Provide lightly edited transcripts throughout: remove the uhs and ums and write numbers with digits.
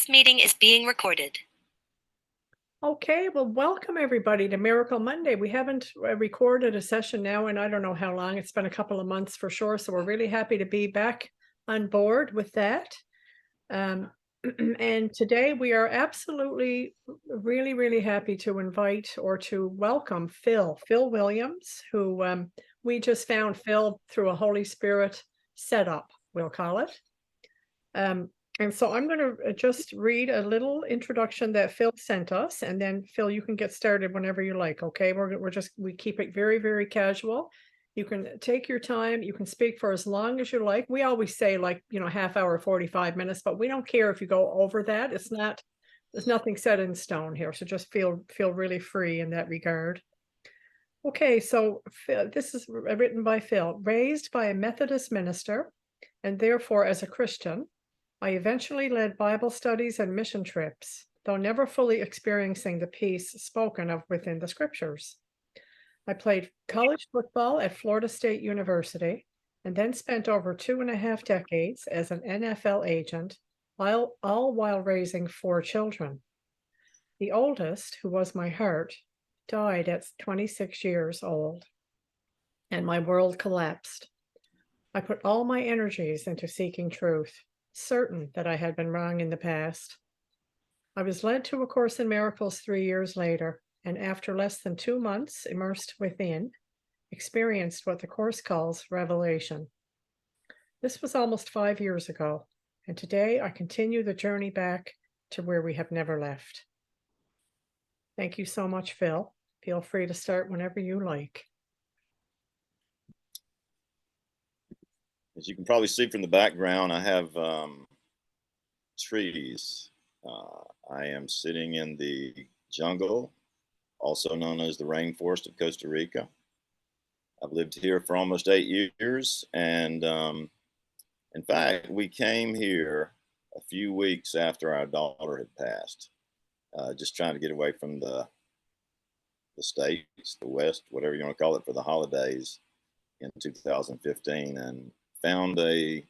This meeting is being recorded. Okay, well, welcome everybody to Miracle Monday. We haven't recorded a session now, and I don't know how long. It's been a couple of months for sure. So we're really happy to be back on board with that. And today we are absolutely really happy to invite or to welcome Phil Williams, who we just found Phil through a Holy Spirit setup, we'll call it. And so I'm going to just read a little introduction that Phil sent us, and then Phil, you can get started whenever you like. Okay, we keep it very casual. You can take your time. You can speak for as long as you like. We always say like, half hour, 45 minutes, but we don't care if you go over that. There's nothing set in stone here. So just feel really free in that regard. Okay, so this is written by Phil. Raised by a Methodist minister, and therefore as a Christian, I eventually led Bible studies and mission trips, though never fully experiencing the peace spoken of within the scriptures. I played college football at Florida State University and then spent over 2.5 decades as an NFL agent, all while raising 4 children. The oldest, who was my heart, died at 26 years old, and my world collapsed. I put all my energies into seeking truth, certain that I had been wrong in the past. I was led to A Course in Miracles 3 years later, and after less than 2 months immersed within, experienced what the Course calls revelation. This was almost 5 years ago, and today I continue the journey back to where we have never left. Thank you so much, Phil. Feel free to start whenever you like. As you can probably see from the background, I have trees. I am sitting in the jungle, also known as the rainforest of Costa Rica. I've lived here for almost 8 years, and in fact, we came here a few weeks after our daughter had passed, just trying to get away from the States, the West, whatever you want to call it, for the holidays in 2015, and found a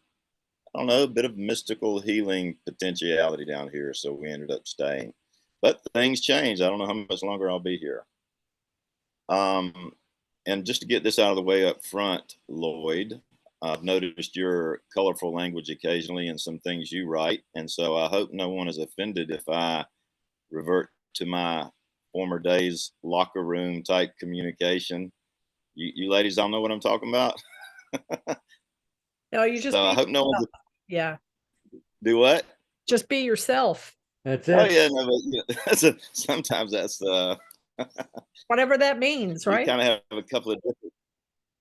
bit of mystical healing potentiality down here. So we ended up staying, but things change. I don't know how much longer I'll be here. And just to get this out of the way up front, Lloyd, I've noticed your colorful language occasionally and some things you write. And so I hope no one is offended if I revert to my former days locker room type communication. You ladies all know what I'm talking about. No, you just so I hope no one. Yeah. Do what? Just be yourself. That's it. Oh yeah, no, but sometimes that's whatever that means, right? You kind of have a couple of different,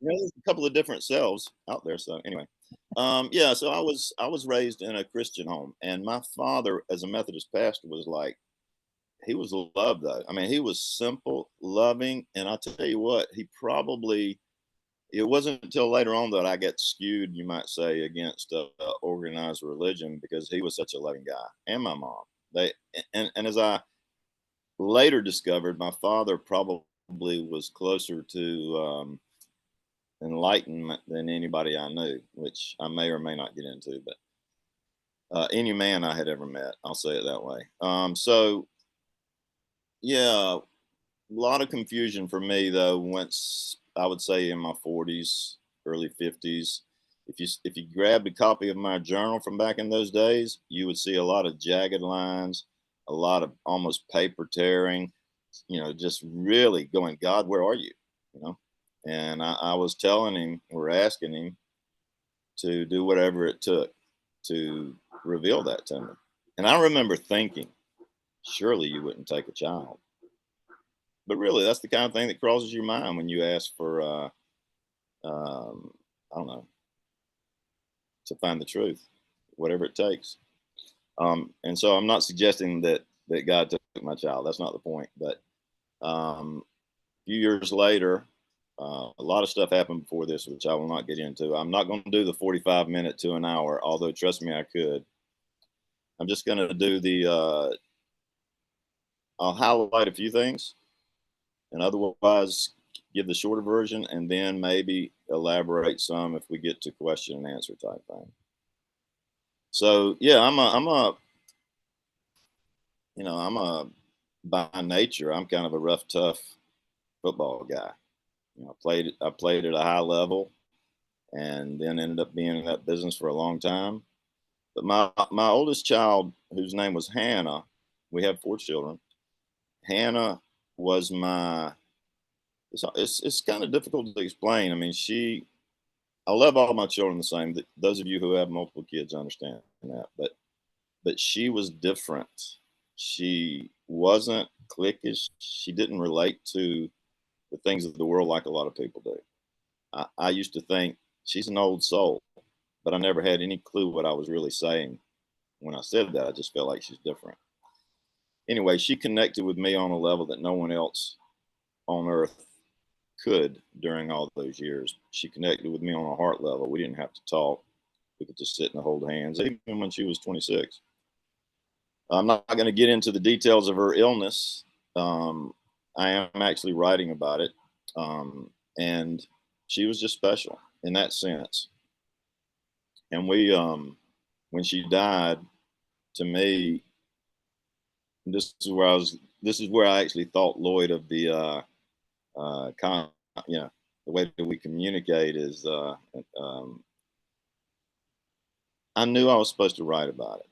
there's a couple of different selves out there. So anyway, yeah. So I was raised in a Christian home, and my father, as a Methodist pastor, was like, he was loved though. I mean, he was simple, loving, and I'll tell you what, he probably. It wasn't until later on that I got skewed, you might say, against organized religion, because he was such a loving guy, and my mom. And as I later discovered, my father probably was closer to enlightenment than anybody I knew, which I may or may not get into, but any man I had ever met, I'll say it that way. So, yeah, a lot of confusion for me though. Once I would say in my 40s, early 50s, if you grabbed a copy of my journal from back in those days, you would see a lot of jagged lines, a lot of almost paper tearing, just really going, God, where are you? And I was telling him, or asking him, to do whatever it took to reveal that to me. And I remember thinking, surely you wouldn't take a child. But really, that's the kind of thing that crosses your mind when you ask for, I don't know, to find the truth, whatever it takes. And so I'm not suggesting that God took my child. That's not the point. But a few years later, a lot of stuff happened before this, which I will not get into. I'm not going to do the 45-minute to an hour, although trust me, I could. I'm just going to do I'll highlight a few things, and otherwise give the shorter version, and then maybe elaborate some if we get to question and answer type thing. So yeah, I'm a by nature, I'm kind of a rough, tough football guy. I played at a high level and then ended up being in that business for a long time. But my oldest child, whose name was Hannah, we have 4 children. Hannah was my. It's kind of difficult to explain. I mean, I love all my children the same. Those of you who have multiple kids understand that, but she was different. She wasn't cliquish. She didn't relate to the things of the world like a lot of people do. I used to think she's an old soul, but I never had any clue what I was really saying when I said that. I just felt like she's different. Anyway, she connected with me on a level that no one else on earth could during all those years. She connected with me on a heart level. We didn't have to talk. We could just sit and hold hands, even when she was 26. I'm not going to get into the details of her illness. I am actually writing about it. And she was just special in that sense. And when she died, to me, this is where I actually thought Lloyd of the, you know, the way that we communicate is, I knew I was supposed to write about it.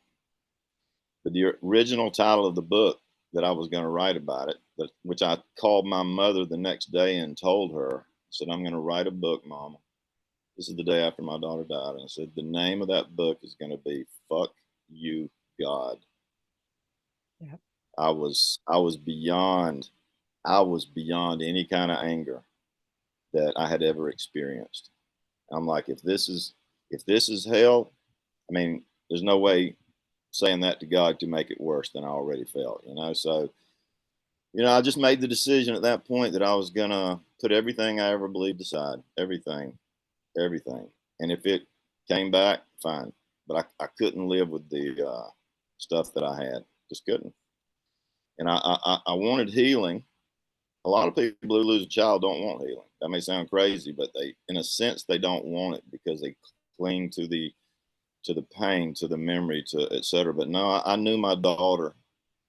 But the original title of the book that I was going to write about it, which I called my mother the next day and told her, I said, I'm going to write a book, Mama. This is the day after my daughter died. And I said, the name of that book is going to be Fuck You, God. Yeah. I was beyond any kind of anger that I had ever experienced. I'm like, if this is hell, I mean, there's no way saying that to God to make it worse than I already felt, So, I just made the decision at that point that I was gonna put everything I ever believed aside, everything, everything. And if it came back, fine. But I couldn't live with the stuff that I had. Just couldn't. And I wanted healing. A lot of people who lose a child don't want healing. That may sound crazy, but in a sense, they don't want it because they cling to the pain, to the memory, to et cetera. But no, I knew my daughter,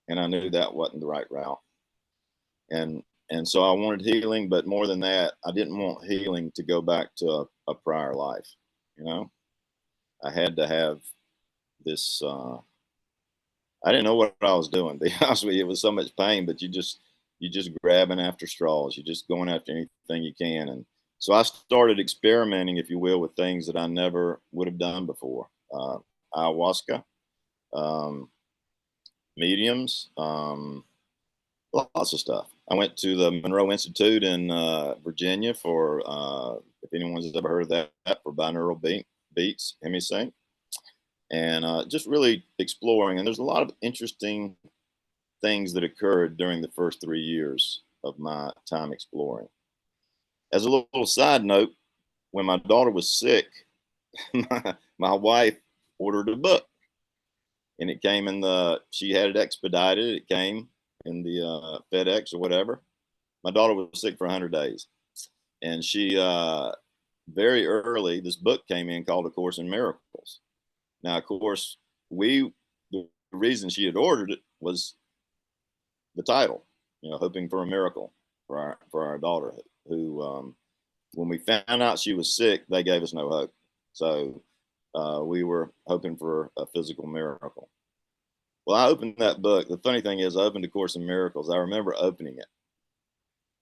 and I knew that wasn't the right route. And so I wanted healing, but more than that, I didn't want healing to go back to a prior life. I had to have this. I didn't know what I was doing. To be honest with you, it was so much pain, but you just grabbing after straws. You're just going after anything you can. And so I started experimenting, if you will, with things that I never would have done before. Ayahuasca, um, mediums, lots of stuff. I went to the Monroe Institute in Virginia for, if anyone's ever heard of that, for binaural beats, hemisync, and just really exploring. And there's a lot of interesting things that occurred during the first 3 years of my time exploring. As a little side note, when my daughter was sick, my wife ordered a book, and it came she had it expedited. It came in the FedEx or whatever. My daughter was sick for 100 days. And she, very early, this book came in called A Course in Miracles. Now, of course, the reason she had ordered it was the title, hoping for a miracle for our daughter, who, when we found out she was sick, they gave us no hope. So we were hoping for a physical miracle. Well, I opened that book. The funny thing is, I opened A Course in Miracles. I remember opening it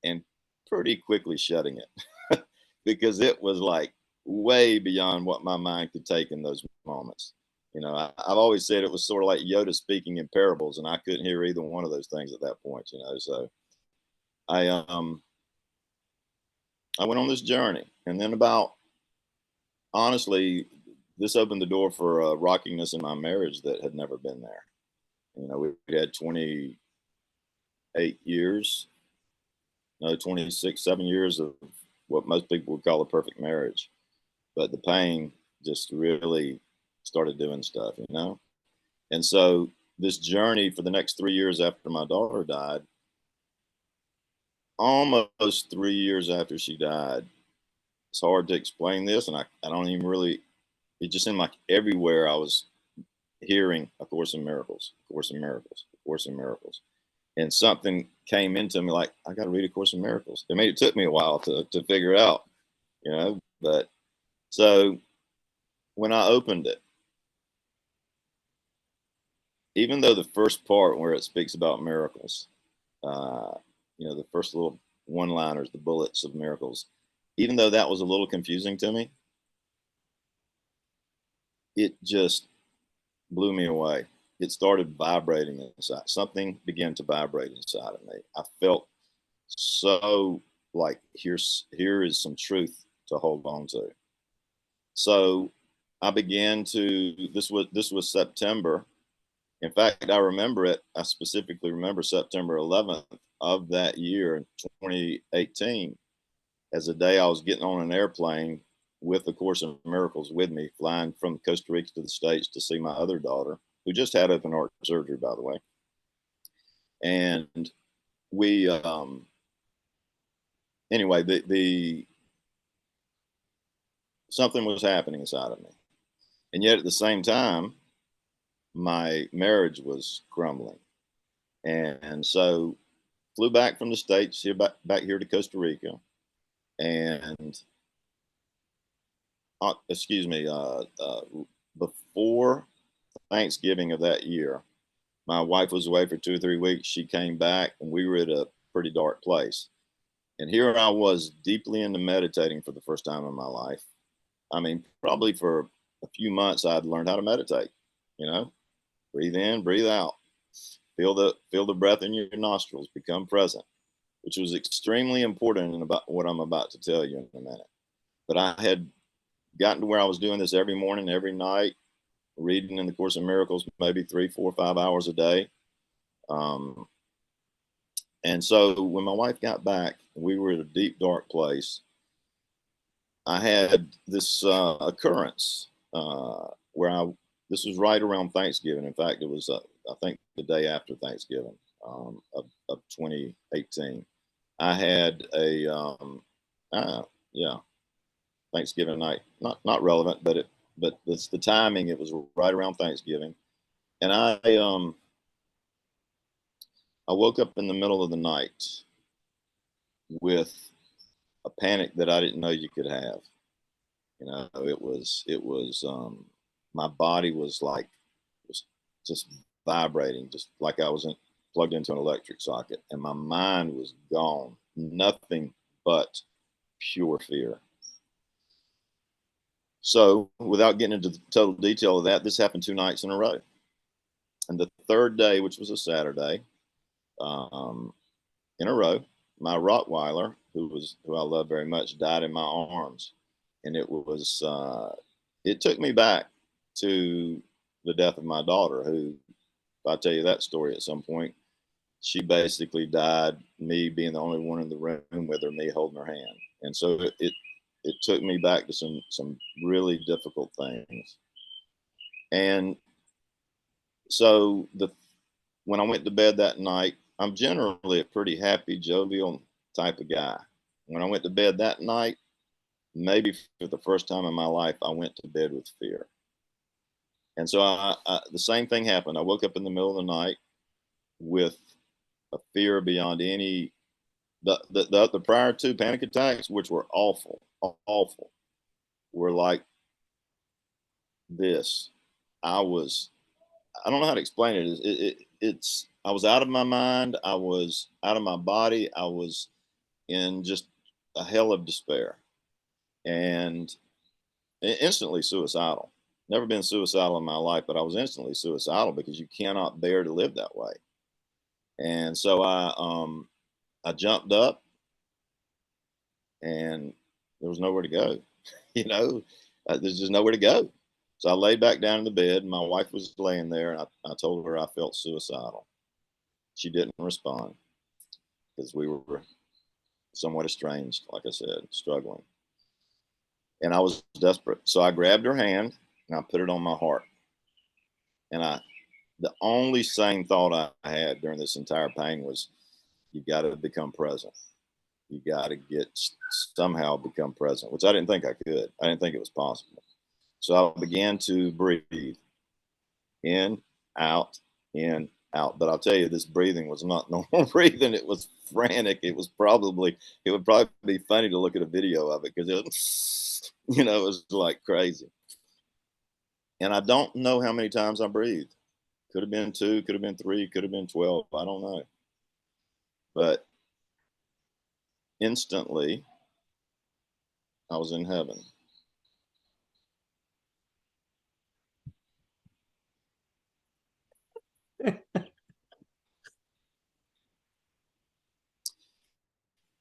and pretty quickly shutting it because it was like way beyond what my mind could take in those moments. I've always said it was sort of like Yoda speaking in parables, and I couldn't hear either one of those things at that point. So I went on this journey, and then honestly, this opened the door for a rockiness in my marriage that had never been there. We had 28 years, no, 26, 7 years of what most people would call a perfect marriage. But the pain just really started doing stuff, And so this journey for the next 3 years after my daughter died, almost 3 years after she died, it's hard to explain this. And I don't even really, it just seemed like everywhere I was hearing A Course in Miracles, A Course in Miracles, A Course in Miracles. And something came into me like, I got to read A Course in Miracles. I mean, it took me a while to figure it out, you know, but so when I opened it, even though the first part where it speaks about miracles, uh, you know, the first little one-liners, the bullets of miracles, even though that was a little confusing to me, it just blew me away. It started vibrating inside. Something began to vibrate inside of me. I felt so like here is some truth to hold on to. So I began to this was September. In fact, I remember it. I specifically remember September 11th of that year in 2018 as the day I was getting on an airplane with the Course in Miracles with me, flying from Costa Rica to the States to see my other daughter, who just had open heart surgery, by the way. And we, anyway, the something was happening inside of me, and yet at the same time, my marriage was crumbling, and so flew back from the States here back here to Costa Rica, and excuse me, before Thanksgiving of that year, my wife was away for 2 or 3 weeks. She came back, and we were at a pretty dark place. And here I was, deeply into meditating for the first time in my life. I mean, probably for a few months, I'd learned how to meditate. You know, breathe in, breathe out, feel the breath in your nostrils, become present, which was extremely important in about what I'm about to tell you in a minute. But I had gotten to where I was doing this every morning, every night, reading in the Course in Miracles, maybe 3, 4, 5 hours a day. And so when my wife got back, we were at a deep, dark place. I had this occurrence where this was right around Thanksgiving. In fact, it was, I think, the day after Thanksgiving of 2018. I had yeah, Thanksgiving night. Not relevant, but it's the timing. It was right around Thanksgiving, and I woke up in the middle of the night with a panic that I didn't know you could have. You know, it was my body was just vibrating, just like I was plugged into an electric socket, and my mind was gone. Nothing but pure fear. So, without getting into the total detail of that, this happened 2 nights in a row. And the third day, which was a Saturday, in a row, my Rottweiler, who I love very much, died in my arms, and it took me back to the death of my daughter, who, if I tell you that story at some point, she basically died, me being the only one in the room with her, me holding her hand, and so it took me back to some really difficult things. And so when I went to bed that night, I'm generally a pretty happy, jovial type of guy. When I went to bed that night, maybe for the first time in my life, I went to bed with fear. And so the same thing happened. I woke up in the middle of the night with a fear beyond any. The prior 2 panic attacks, which were awful, were like this. I don't know how to explain it. I was out of my mind. I was out of my body. I was in just a hell of despair, and instantly suicidal. Never been suicidal in my life, but I was instantly suicidal because you cannot bear to live that way. And so I jumped up, and there was nowhere to go. You know, there's just nowhere to go. So I laid back down in the bed, and my wife was laying there, and I told her I felt suicidal. She didn't respond because we were somewhat estranged, like I said, struggling. And I was desperate. So I grabbed her hand and I put it on my heart. And the only sane thought I had during this entire pain was, you got to become present. You got to somehow become present, which I didn't think I could. I didn't think it was possible. So I began to breathe in, out, in, out. But I'll tell you, this breathing was not normal breathing. It was frantic. It would probably be funny to look at a video of it because it was, it was like crazy. And I don't know how many times I breathed. Could have been 2, could have been 3, could have been 12. I don't know. But instantly, I was in heaven.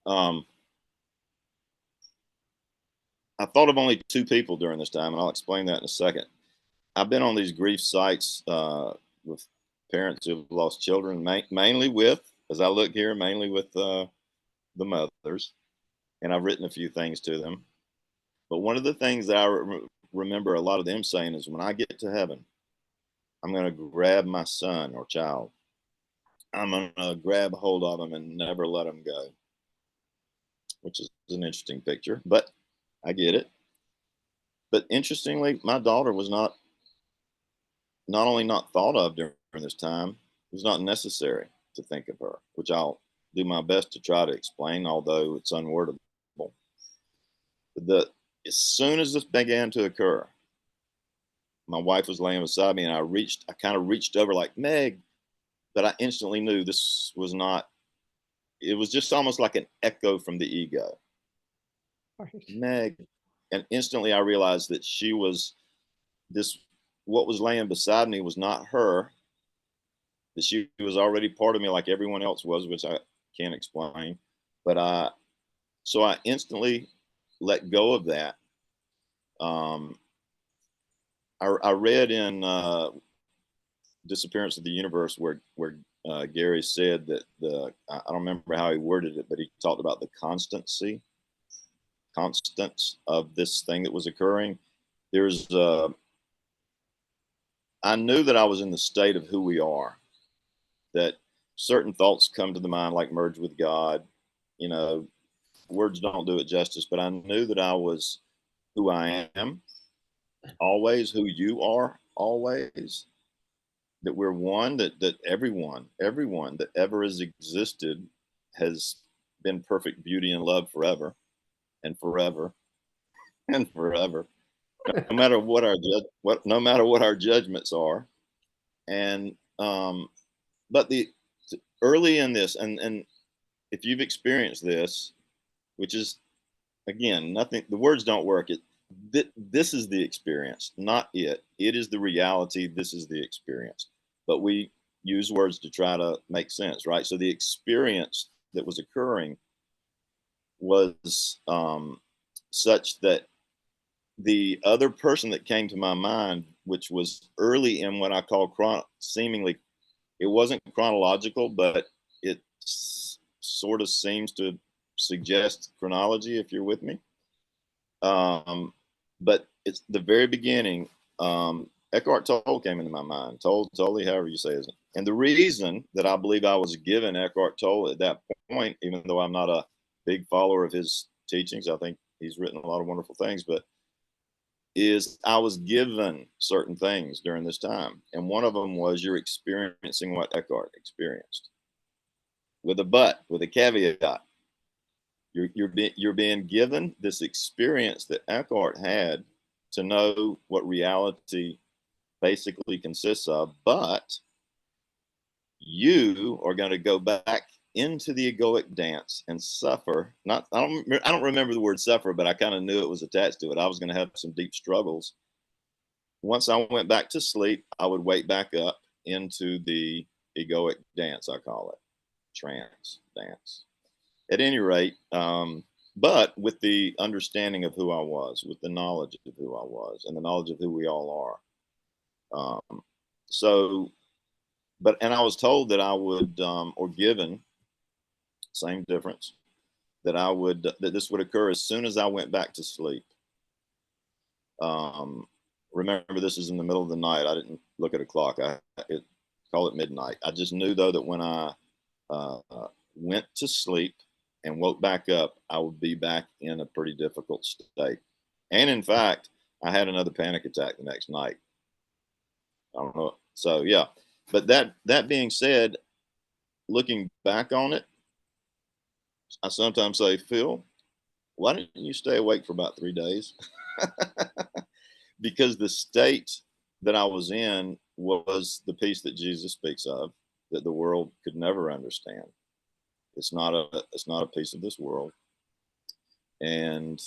Um, I thought of only 2 people during this time, and I'll explain that in a second. I've been on these grief sites with parents who've lost children, mainly with, as I look here, mainly with the mothers, and I've written a few things to them. But one of the things that I remember a lot of them saying is, when I get to heaven, I'm going to grab my son or child. I'm going to grab hold of him and never let him go, which is an interesting picture, but I get it. But interestingly, my daughter was not only not thought of during this time, it was not necessary to think of her, which I'll do my best to try to explain, although it's unwordable. As soon as this began to occur, my wife was laying beside me, and I kind of reached over like, Meg, but I instantly knew this was not, it was just almost like an echo from the ego. Right. Meg. And instantly I realized that what was laying beside me was not her, that she was already part of me like everyone else was, which I can't explain. But so I instantly let go of that. I read in Disappearance of the Universe where Gary said that I don't remember how he worded it, but he talked about the constants of this thing that was occurring. There's I knew that I was in the state of who we are, that certain thoughts come to the mind, like merge with God. You know, words don't do it justice, but I knew that I was who I am, always who you are, always, that we're one, that everyone that ever has existed has been perfect beauty and love forever and forever and forever. No matter what no matter what our judgments are. And but the early in this, and if you've experienced this, which is, again, nothing, the words don't work. This is the experience, not it. It is the reality. This is the experience. But we use words to try to make sense, right? So the experience that was occurring was such that the other person that came to my mind, which was early in what I call seemingly, it wasn't chronological, but it sort of seems to suggest chronology, if you're with me. But it's the very beginning. Eckhart Tolle came into my mind. Tolle, however you say his name. And the reason that I believe I was given Eckhart Tolle at that point, even though I'm not a big follower of his teachings, I think he's written a lot of wonderful things, but is I was given certain things during this time. And one of them was, you're experiencing what Eckhart experienced. With a caveat. You're being given this experience that Eckhart had to know what reality basically consists of, but you are going to go back into the egoic dance and suffer. I don't remember the word suffer, but I kind of knew it was attached to it. I was going to have some deep struggles. Once I went back to sleep, I would wake back up into the egoic dance, I call it, trance dance. At any rate, but with the understanding of who I was, with the knowledge of who I was, and the knowledge of who we all are. So, and I was told that I would, or given, same difference, that this would occur as soon as I went back to sleep. Remember, this is in the middle of the night. I didn't look at a clock. Call it midnight. I just knew, though, that when I went to sleep and woke back up, I would be back in a pretty difficult state. And in fact, I had another panic attack the next night. I don't know. So yeah, but that being said, looking back on it, I sometimes say, Phil, why didn't you stay awake for about 3 days? Because the state that I was in was the peace that Jesus speaks of, that the world could never understand. It's not a piece of this world, and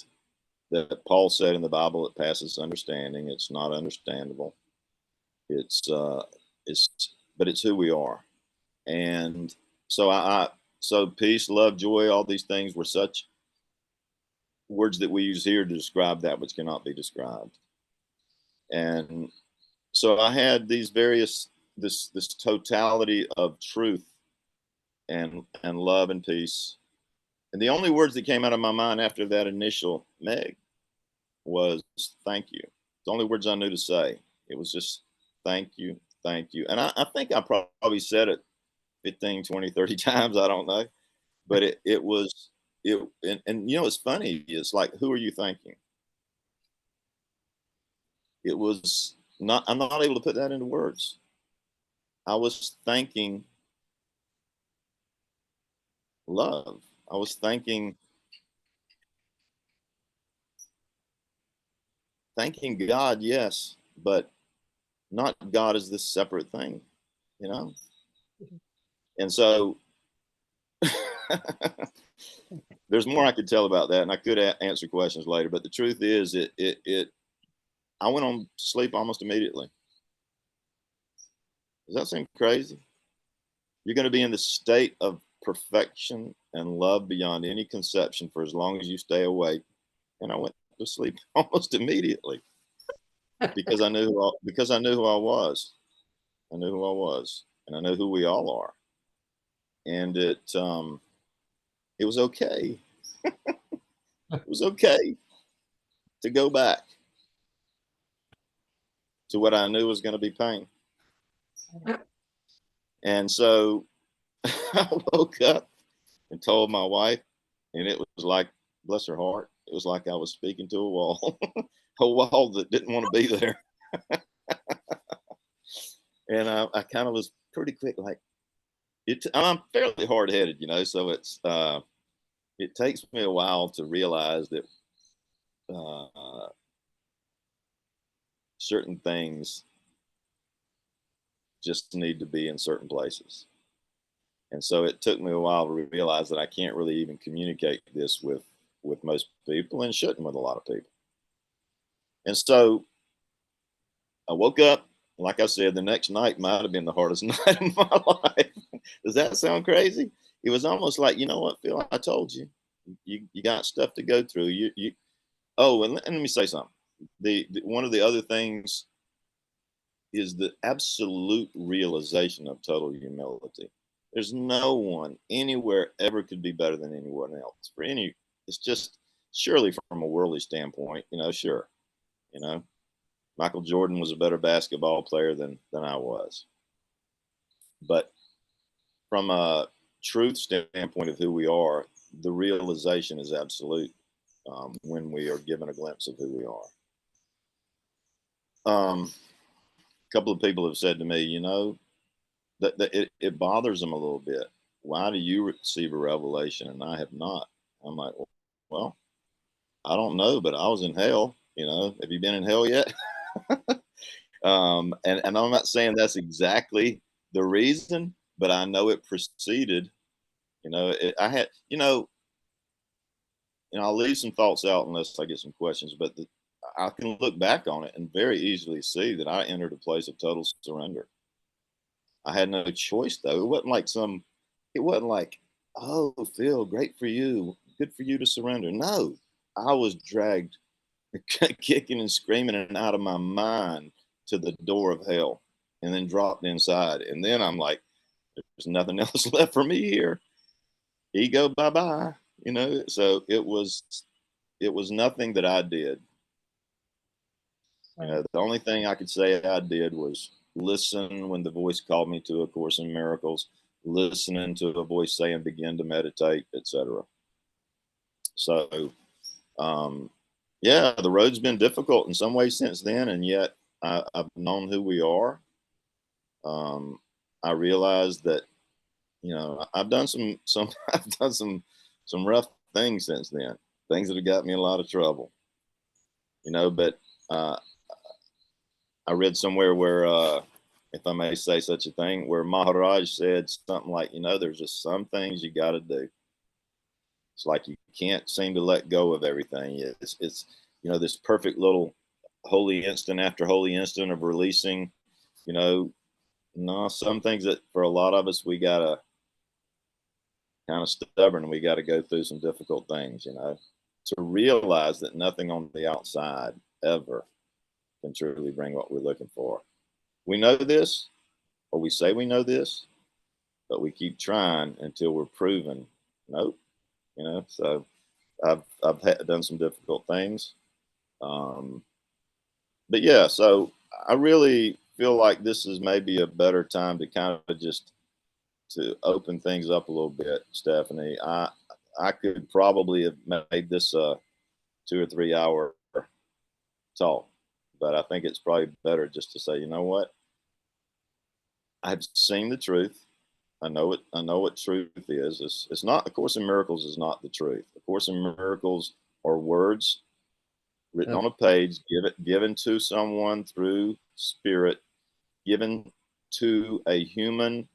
that Paul said in the Bible, it passes understanding. It's not understandable. It's but it's who we are, and so so peace, love, joy, all these things were such words that we use here to describe that which cannot be described. And so I had these various this totality of truth and love and peace. And the only words that came out of my mind after that initial Meg was thank you. The only words I knew to say. It was just thank you, thank you. And I think I probably said it 15, 20, 30 times. I don't know. But it was it and you know it's funny, it's like who are you thanking? It was not I'm not able to put that into words. I was thanking love. I was thanking God, yes, but not God as this separate thing, you know? And so there's more I could tell about that, and I could answer questions later. But the truth is, I went on to sleep almost immediately. Does that seem crazy? You're going to be in the state of perfection and love beyond any conception for as long as you stay awake. And I went to sleep almost immediately because because I knew who I was. I knew who I was, and I know who we all are. And it was okay. It was okay to go back to what I knew was going to be pain. And so I woke up and told my wife, and it was like, bless her heart, it was like I was speaking to a wall, a wall that didn't want to be there. And I kind of was pretty quick, like I'm fairly hard headed, you know, so it takes me a while to realize that uh, certain things just need to be in certain places. And so it took me a while to realize that I can't really even communicate this with most people and shouldn't with a lot of people. And so I woke up, like I said, the next night might have been the hardest night of my life. Does that sound crazy? It was almost like, you know what, Phil, I told you, you got stuff to go through. Oh, and let me say something. One of the other things is the absolute realization of total humility. There's no one anywhere ever could be better than anyone else. It's just surely from a worldly standpoint, you know, sure, you know, Michael Jordan was a better basketball player than I was, but from a truth standpoint of who we are, the realization is absolute when we are given a glimpse of who we are. A couple of people have said to me, you know, that it bothers them a little bit. Why do you receive a revelation and I have not? I'm like, well, I don't know, but I was in hell. You know, have you been in hell yet? And I'm not saying that's exactly the reason, but I know it preceded. You know, I had, I'll leave some thoughts out unless I get some questions. But I can look back on it and very easily see that I entered a place of total surrender. I had no choice though. It wasn't like, oh, Phil, great for you. Good for you to surrender. No, I was dragged kicking and screaming and out of my mind to the door of hell and then dropped inside. And then I'm like, there's nothing else left for me here. Ego, bye bye. You know, so it was nothing that I did. You know, the only thing I could say I did was listen when the voice called me to A Course in Miracles, listening to a voice saying, begin to meditate, etc. So, yeah, the road's been difficult in some ways since then, and yet I've known who we are. I realized that, you know, I've done some I've done some rough things since then, things that have got me in a lot of trouble, you know. But uh, I read somewhere where, if I may say such a thing, where Maharaj said something like, you know, there's just some things you got to do. It's like you can't seem to let go of everything. It's you know, this perfect little holy instant after holy instant of releasing. You know, no, some things that for a lot of us we gotta kind of stubborn. We got to go through some difficult things. You know, to realize that nothing on the outside ever can truly bring what we're looking for. We know this, or we say we know this, but we keep trying until we're proven nope. You know, so I've done some difficult things, um, but yeah. So I really feel like this is maybe a better time to kind of just to open things up a little bit, Stephanie. I could probably have made this a 2 or 3 hour talk, but I think it's probably better just to say, you know what, I've seen the truth. I know it. I know what truth is. It's not. A Course in Miracles is not the truth. A Course in Miracles are words written Yeah. on a page, given to someone through spirit, given to a human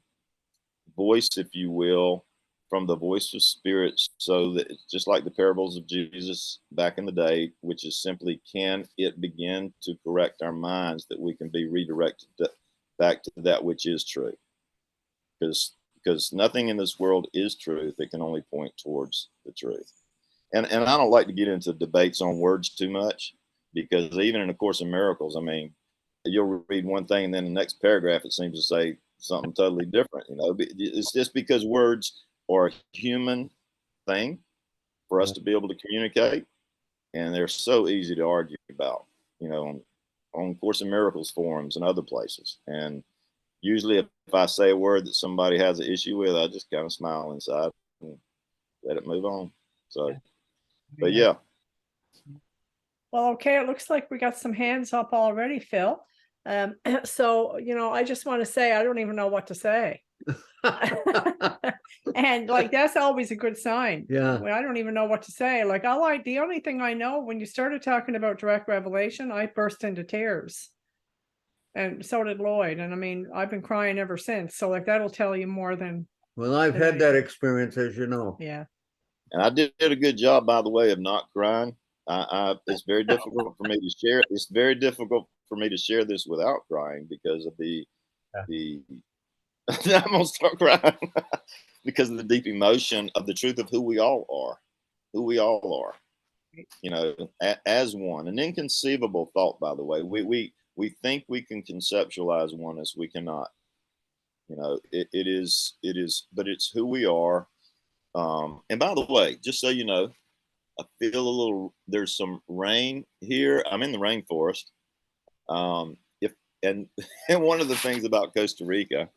voice, if you will, from the voice of spirit, so that it's just like the parables of Jesus back in the day, which is simply, can it begin to correct our minds that we can be redirected back to that which is true? Because nothing in this world is truth. It can only point towards the truth. And I don't like to get into debates on words too much, because even in A Course in Miracles, I mean, you'll read one thing and then the next paragraph it seems to say something totally different. You know, it's just because words are a human thing for us to be able to communicate, and they're so easy to argue about. You know, on Course in Miracles forums and other places. And usually, if I say a word that somebody has an issue with, I just kind of smile inside and let it move on. So, but yeah. Well, okay, it looks like we got some hands up already, Phil. So, you know, I just want to say I don't even know what to say. And like that's always a good sign. Yeah. When I don't even know what to say. Like the only thing I know, when you started talking about direct revelation, I burst into tears. And so did Lloyd. And I mean, I've been crying ever since. So like that'll tell you more than Well, I've than had that anything. experience, as you know. Yeah. And I did a good job, by the way, of not crying. It's very difficult for me to share. It's very difficult for me to share this without crying because of the. I'm gonna start crying because of the deep emotion of the truth of who we all are, who we all are. You know, as one, an inconceivable thought. By the way, we think we can conceptualize oneness. We cannot. You know, it is, but it's who we are. And by the way, just so you know, I feel a little. There's some rain here. I'm in the rainforest. If and and one of the things about Costa Rica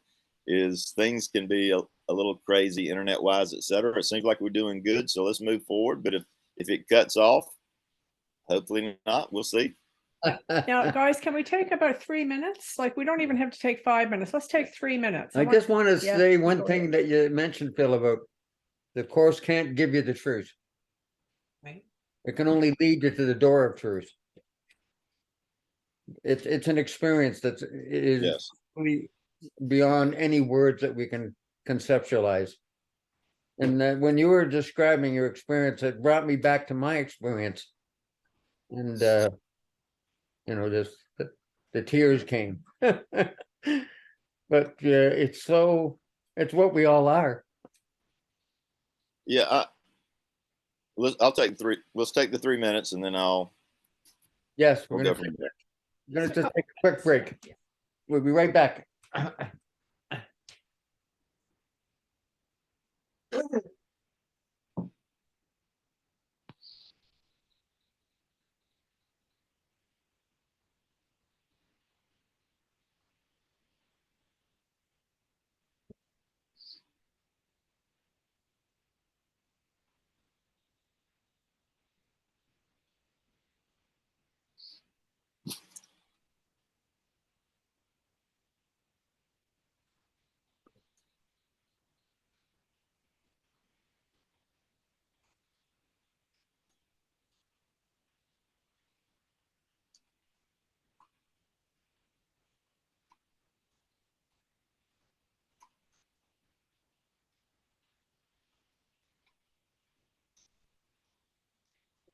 is things can be a little crazy internet wise, etc. It seems like we're doing good, so let's move forward. But if it cuts off, hopefully not. We'll see. Now, guys, can we take about 3 minutes? Like we don't even have to take 5 minutes. Let's take 3 minutes. I just want to Yeah, say one go thing ahead. that you mentioned, Phil, about the Course can't give you the truth. Right. It can only lead you to the door of truth. It's an experience that is Yes. really beyond any words that we can conceptualize. And that when you were describing your experience, it brought me back to my experience. And you know, just the tears came. But it's what we all are. Yeah. I'll take three. Let's take the 3 minutes, and then Yes, we'll go from there. we're gonna just take a quick break. We'll be right back.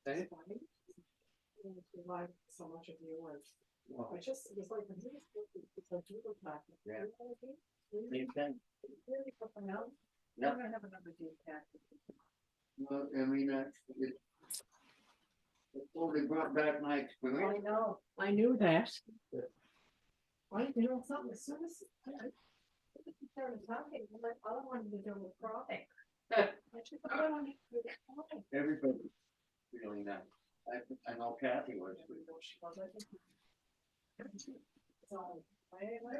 Okay. Like so much of yours. Well, I just, it was like, it's like you were talking. Yeah. Really same thing. put them out. Yep. I'm gonna have another deep cat. Well, I mean, it totally brought back my I experience. know, I knew that. I, you know, something, as soon as I started talking, I'm like, all I wanted to do was cry. I just, I don't want to do cry. Everybody's feeling that. I know Kathy was. She was, I think. So, anyway.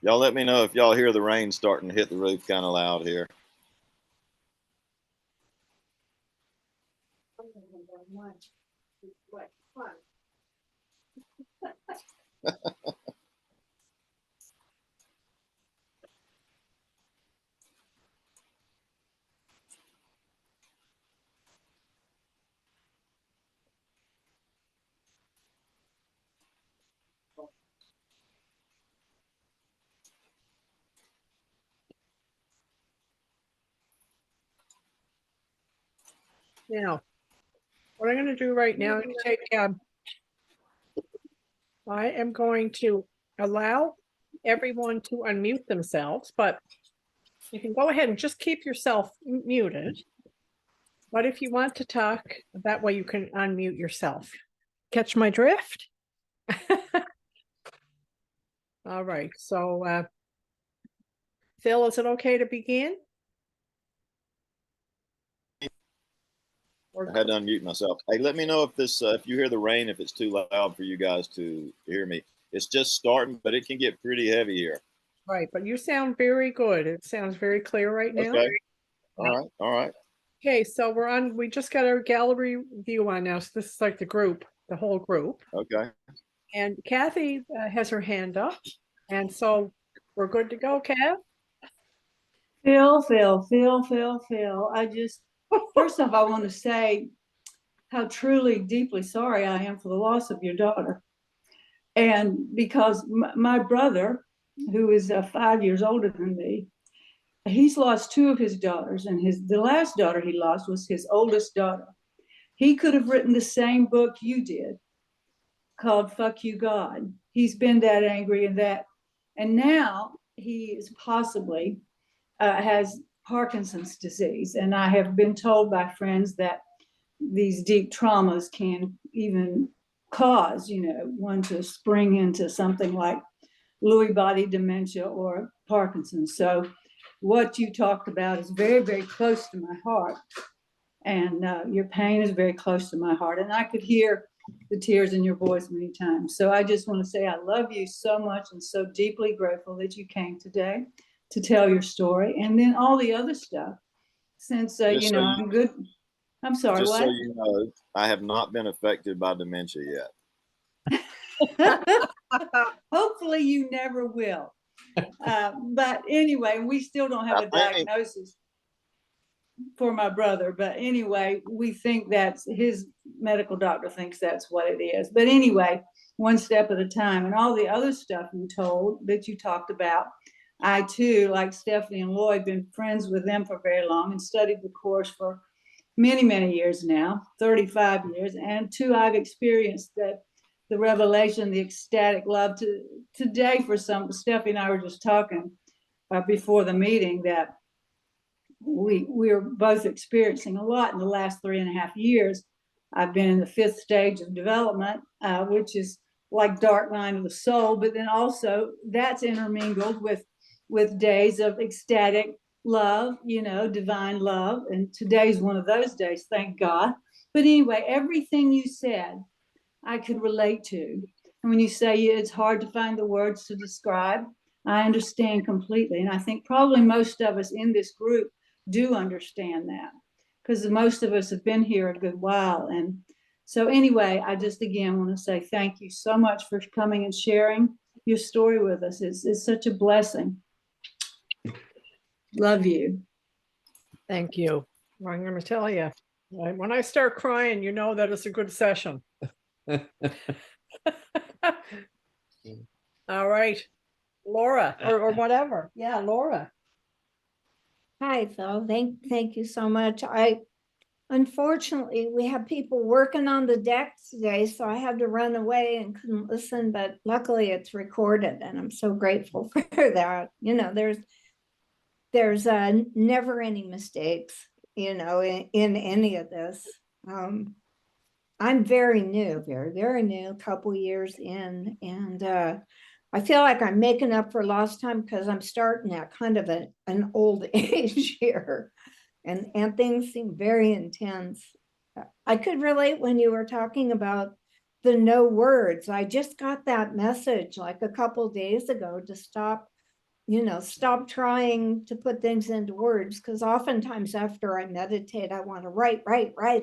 Y'all let me know if y'all hear the rain starting to hit the roof kind of loud here. What fun. Now, what I'm gonna do right now, is take, I am going to allow everyone to unmute themselves, but you can go ahead and just keep yourself muted. But if you want to talk, that way you can unmute yourself. Catch my drift? All right, so, Phil, is it okay to begin? I had to unmute myself. Hey, let me know if this, if you hear the rain, if it's too loud for you guys to hear me. It's just starting, but it can get pretty heavy here. Right, but you sound very good. It sounds very clear right now. Okay. All right. All right. Okay, so we're on, we just got our gallery view on now. So this is like the group, the whole group. Okay. And Kathy has her hand up. And so we're good to go, Kath? Phil. I just, first off, I want to say how truly, deeply sorry I am for the loss of your daughter. And because my brother, who is 5 years older than me, he's lost two of his daughters, and the last daughter he lost was his oldest daughter. He could have written the same book you did called Fuck You God. He's been that angry and now he is possibly has Parkinson's disease. And I have been told by friends that these deep traumas can even cause, one to spring into something like Lewy body dementia or Parkinson's. So what you talked about is very, very close to my heart. And your pain is very close to my heart. And I could hear the tears in your voice many times. So I just want to say I love you so much and so deeply grateful that you came today to tell your story. And then all the other stuff, since, I'm good. I'm sorry, Just what? so you know, I have not been affected by dementia yet. Hopefully you never will. But anyway, we still don't have a diagnosis for my brother. But anyway, we think that's his medical doctor thinks that's what it is. But anyway, one step at a time. And all the other stuff you talked about, I too, like Stephanie and Lloyd, been friends with them for very long and studied the course for many, many years now, 35 years. And two, I've experienced the revelation, the ecstatic love today for some. Stephanie and I were just talking before the meeting that we're both experiencing a lot in the last 3.5 years. I've been in the 5th stage of development, which is like dark night of the soul, but then also that's intermingled with days of ecstatic love, divine love. And today's one of those days, thank God. But anyway, everything you said, I could relate to. And when you say it's hard to find the words to describe, I understand completely. And I think probably most of us in this group do understand that, because most of us have been here a good while. And so anyway, I just again want to say thank you so much for coming and sharing your story with us. It's such a blessing. Love you. Thank you. I'm going to tell you, when I start crying, you know that it's a good session. All right, Laura, or whatever. Yeah, Laura. Hi, Phil. Thank you so much. Unfortunately, we have people working on the deck today, so I had to run away and couldn't listen, but luckily it's recorded and I'm so grateful for that. You know, there's never any mistakes, you know, in any of this. I'm very new, very new, a couple years in, and I feel like I'm making up for lost time because I'm starting at kind of an old age here, and things seem very intense. I could relate when you were talking about the no words. I just got that message like a couple days ago to stop, you know, stop trying to put things into words, because oftentimes after I meditate, I want to write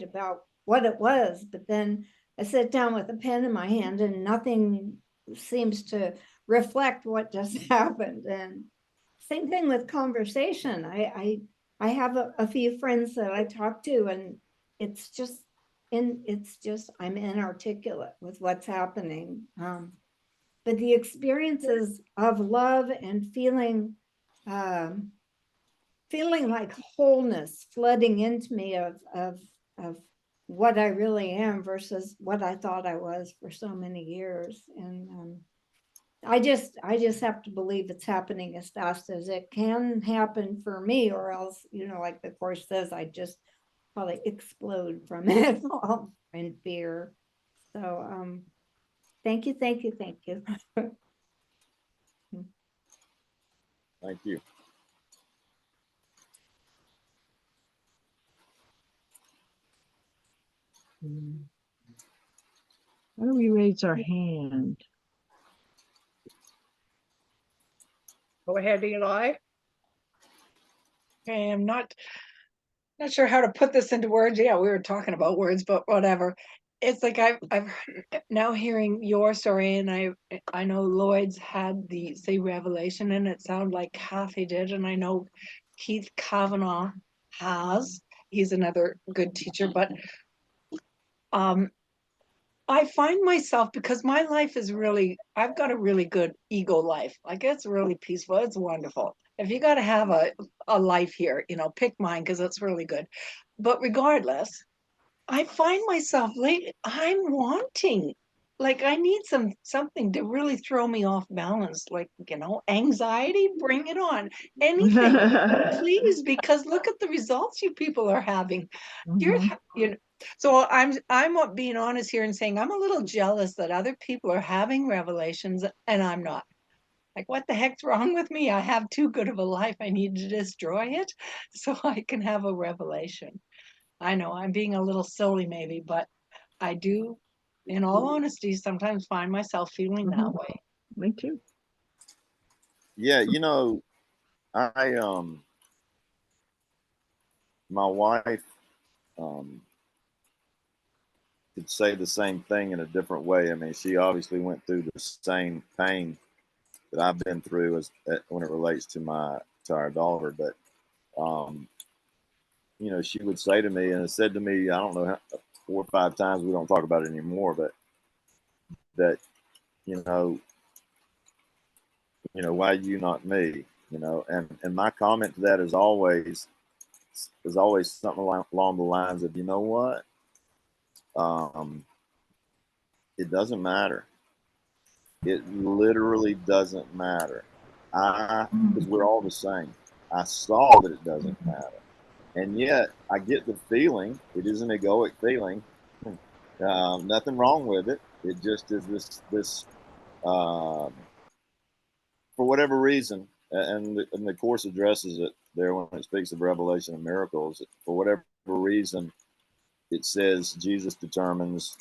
about what it was, but then I sit down with a pen in my hand and nothing seems to reflect what just happened. And same thing with conversation. I have a few friends that I talk to, and it's just I'm inarticulate with what's happening. But the experiences of love and feeling like wholeness flooding into me of what I really am versus what I thought I was for so many years. And I just have to believe it's happening as fast as it can happen for me, or else, you know, like the course says, I just probably explode from it all in fear. So thank you. Thank you. How do we raise our hand? Go ahead, Eli. Okay, I'm not sure how to put this into words. Yeah, we were talking about words, but whatever. It's like I've now hearing your story, and I know Lloyd's had the revelation, and it sounded like Kathy did, and I know Keith Kavanaugh has. He's another good teacher, but I find myself, because my life is really, I've got a really good ego life. Like, it's really peaceful. It's wonderful. If you got to have a life here, you know, pick mine because it's really good. But regardless, I find myself lately, I'm wanting, like, I need something to really throw me off balance. Like, you know, anxiety, bring it on. Anything, please, because look at the results you people are having. You know, so I'm being honest here and saying I'm a little jealous that other people are having revelations and I'm not. Like, what the heck's wrong with me? I have too good of a life. I need to destroy it so I can have a revelation. I know I'm being a little silly maybe, but I do, in all honesty, sometimes find myself feeling that way. Me too. Yeah, you know, I my wife could say the same thing in a different way. I mean, she obviously went through the same pain that I've been through when it relates to our daughter. But you know, she would say to me, and it said to me, I don't know how, 4 or 5 times, we don't talk about it anymore, but that, you know, why you, not me, you know, and my comment to that is always something along the lines of, you know what, it doesn't matter. It literally doesn't matter. Because we're all the same. I saw that it doesn't matter. And yet I get the feeling, it is an egoic feeling, nothing wrong with it. It just is this for whatever reason, and the Course addresses it there when it speaks of revelation and miracles. For whatever reason, it says Jesus determines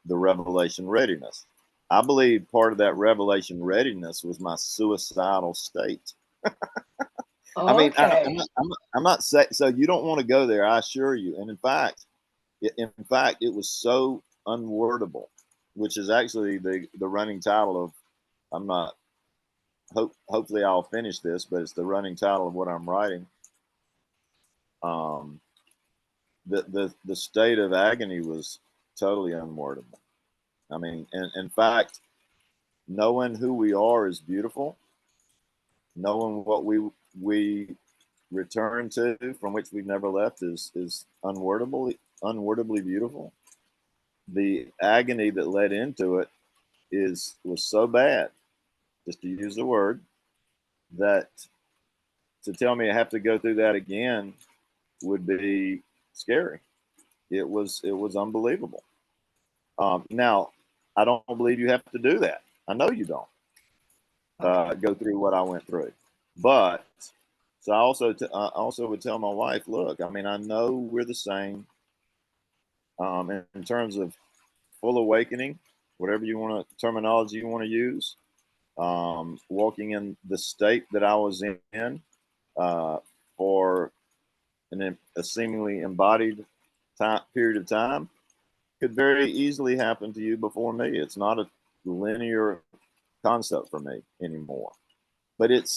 the revelation readiness. I believe part of that revelation readiness was my suicidal state. I mean, Okay. I'm not saying, so you don't want to go there, I assure you. And in fact, it was so unwordable, which is actually the running title of, I'm not, hopefully I'll finish this, but it's the running title of what I'm writing. The state of agony was totally unwordable. I mean, and in fact, knowing who we are is beautiful. Knowing what we return to, from which we've never left, is unwordably beautiful. The agony that led into it was so bad, just to use the word, that to tell me I have to go through that again would be scary. It was unbelievable. Now, I don't believe you have to do that. I know you don't go through what I went through, but so I also would tell my wife, look, I mean, I know we're the same in terms of full awakening, whatever terminology you want to use, walking in the state that I was in for a seemingly embodied period of time could very easily happen to you before me. It's not a linear concept for me anymore, but it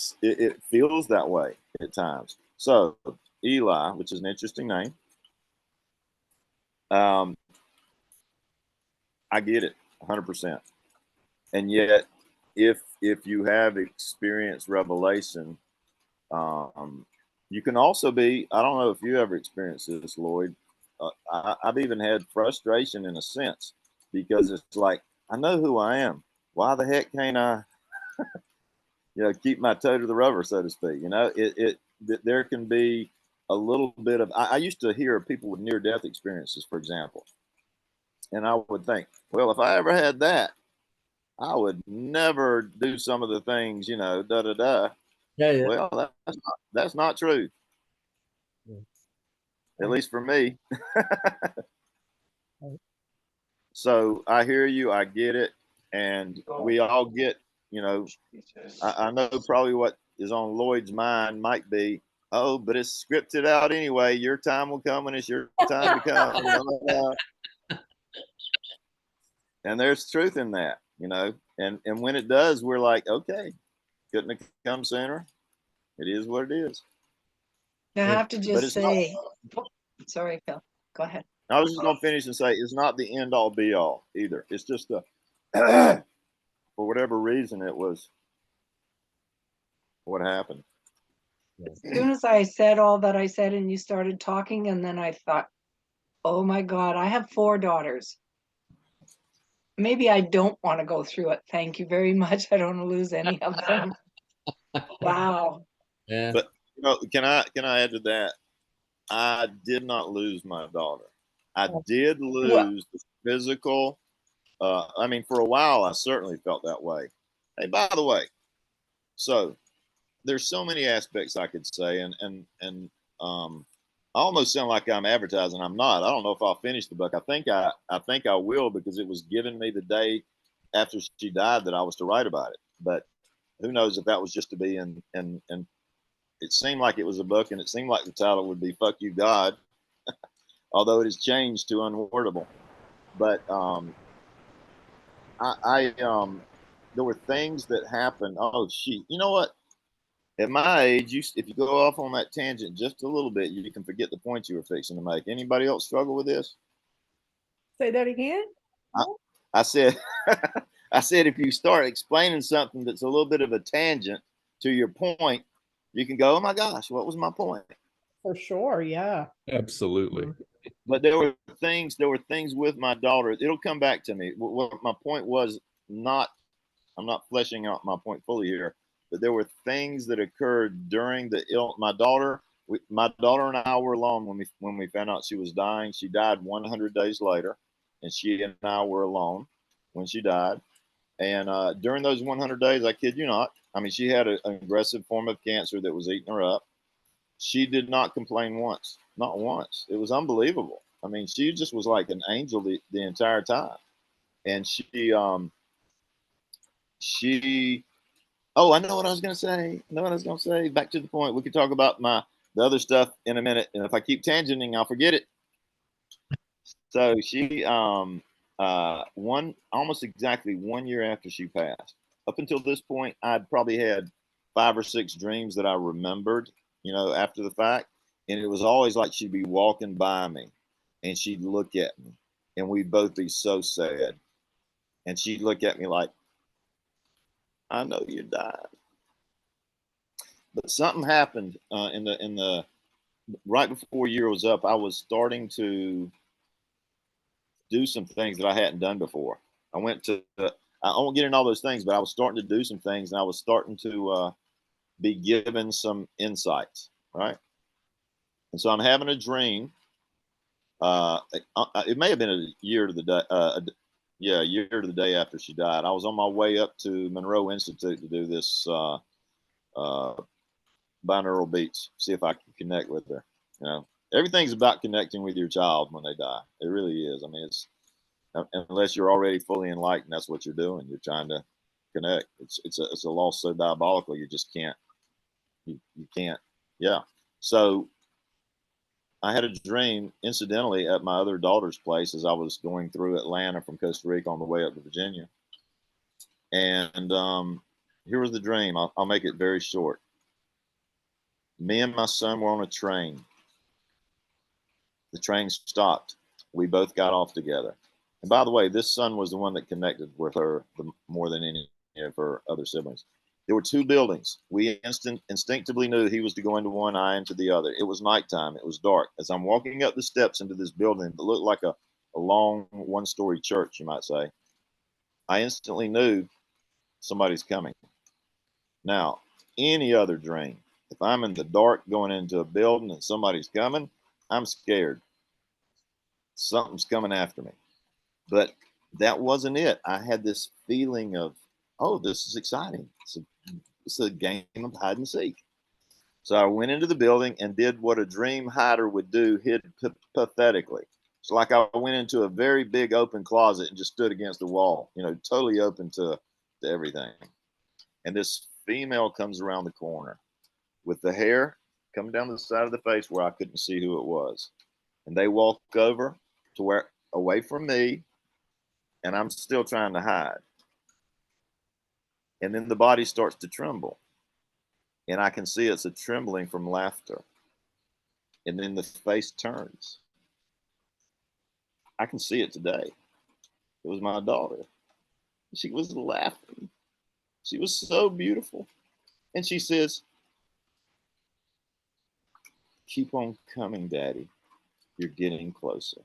feels that way at times. So Eli, which is an interesting name, I get it 100%. And yet, if you have experienced revelation, you can also be, I don't know if you ever experienced this, Lloyd. I've even had frustration in a sense, because it's like, I know who I am. Why the heck can't I, keep my toe to the rubber, so to speak? There can be a little bit of, I used to hear people with near death experiences, for example. And I would think, well, if I ever had that, I would never do some of the things, da da da. Yeah. Well, that's not true. Yeah. At least for me. Right. So I hear you, I get it, and we all get, I know probably what is on Lloyd's mind might be, oh, but it's scripted out anyway. Your time will come when it's your time to come. And there's truth in that, and when it does, we're like, okay, couldn't have come sooner. It is what it is. I have to But just it's say, sorry, Phil, go ahead. I was just going to finish and say it's not the end all be all either. It's just for whatever reason, it was what happened. As soon as I said all that I said and you started talking, and then I thought, oh my God, I have 4 daughters. Maybe I don't want to go through it. Thank you very much. I don't want to lose any of them. Wow. Yeah. But can I add to that? I did not lose my daughter. I did lose the physical. I mean, for a while, I certainly felt that way. Hey, by the way, so there's so many aspects I could say, and I almost sound like I'm advertising. I'm not. I don't know if I'll finish the book. I think I will, because it was given me the day after she died that I was to write about it. But who knows if that was just to be and it seemed like it was a book, and it seemed like the title would be "Fuck You, God," although it has changed to unwordable. But there were things that happened. Oh, you know what? At my age, if you go off on that tangent just a little bit, you can forget the point you were fixing to make. Anybody else struggle with this? Say that again? I said, I said, if you start explaining something that's a little bit of a tangent to your point, you can go, oh my gosh, what was my point? For sure, yeah. Absolutely. But there were things with my daughter. It'll come back to me. What my point was, I'm not fleshing out my point fully here, but there were things that occurred during my daughter and I were alone when we found out she was dying. She died 100 days later, and she and I were alone when she died. And during those 100 days, I kid you not, I mean, she had an aggressive form of cancer that was eating her up. She did not complain once, not once. It was unbelievable. I mean, she just was like an angel the entire time. And she she, oh, I know what I was going to say. I know what I was going to say. Back to the point. We could talk about the other stuff in a minute. And if I keep tangenting, I'll forget it. So she, almost exactly 1 year after she passed, up until this point, I'd probably had 5 or 6 dreams that I remembered, after the fact. And it was always like she'd be walking by me and she'd look at me and we'd both be so sad. And she'd look at me like, I know you died. But something happened in the right before a year was up. I was starting to do some things that I hadn't done before. I won't get into all those things, but I was starting to do some things, and I was starting to be given some insights, right? And so I'm having a dream. It may have been a year to the day. A year to the day after she died. I was on my way up to Monroe Institute to do this binaural beats, see if I can connect with her. Everything's about connecting with your child when they die. It really is. I mean, it's unless you're already fully enlightened, that's what you're doing. You're trying to connect. It's a loss so diabolical you just can't. You can't. Yeah. So I had a dream, incidentally, at my other daughter's place as I was going through Atlanta from Costa Rica on the way up to Virginia. And here was the dream. I'll make it very short. Me and my son were on a train. The train stopped. We both got off together. And by the way, this son was the one that connected with her more than any of her other siblings. There were 2 buildings. We instinctively knew he was to go into one, I into the other. It was nighttime. It was dark. As I'm walking up the steps into this building that looked like a long 1-story church, you might say, I instantly knew somebody's coming. Now, any other dream, if I'm in the dark going into a building and somebody's coming, I'm scared. Something's coming after me. But that wasn't it. I had this feeling of, oh, this is exciting. It's a game of hide and seek. So I went into the building and did what a dream hider would do, hid pathetically. It's like I went into a very big open closet and just stood against the wall, totally open to everything. And this female comes around the corner with the hair coming down the side of the face where I couldn't see who it was. And they walk over to away from me, and I'm still trying to hide. And then the body starts to tremble. And I can see it's a trembling from laughter. And then the face turns. I can see it today. It was my daughter. She was laughing. She was so beautiful. And she says, keep on coming, Daddy. You're getting closer.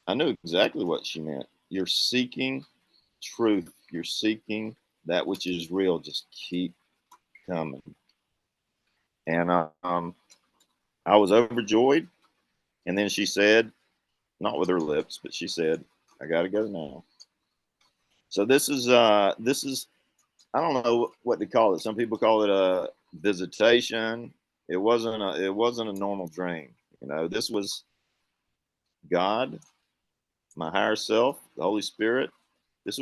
I knew exactly what she meant. You're seeking truth. You're seeking that which is real. Just keep coming. And I was overjoyed. And then she said, not with her lips, but she said, I got to go now. So this is I don't know what to call it. Some people call it a visitation. It wasn't a normal dream. This was God, my higher self, the Holy Spirit. This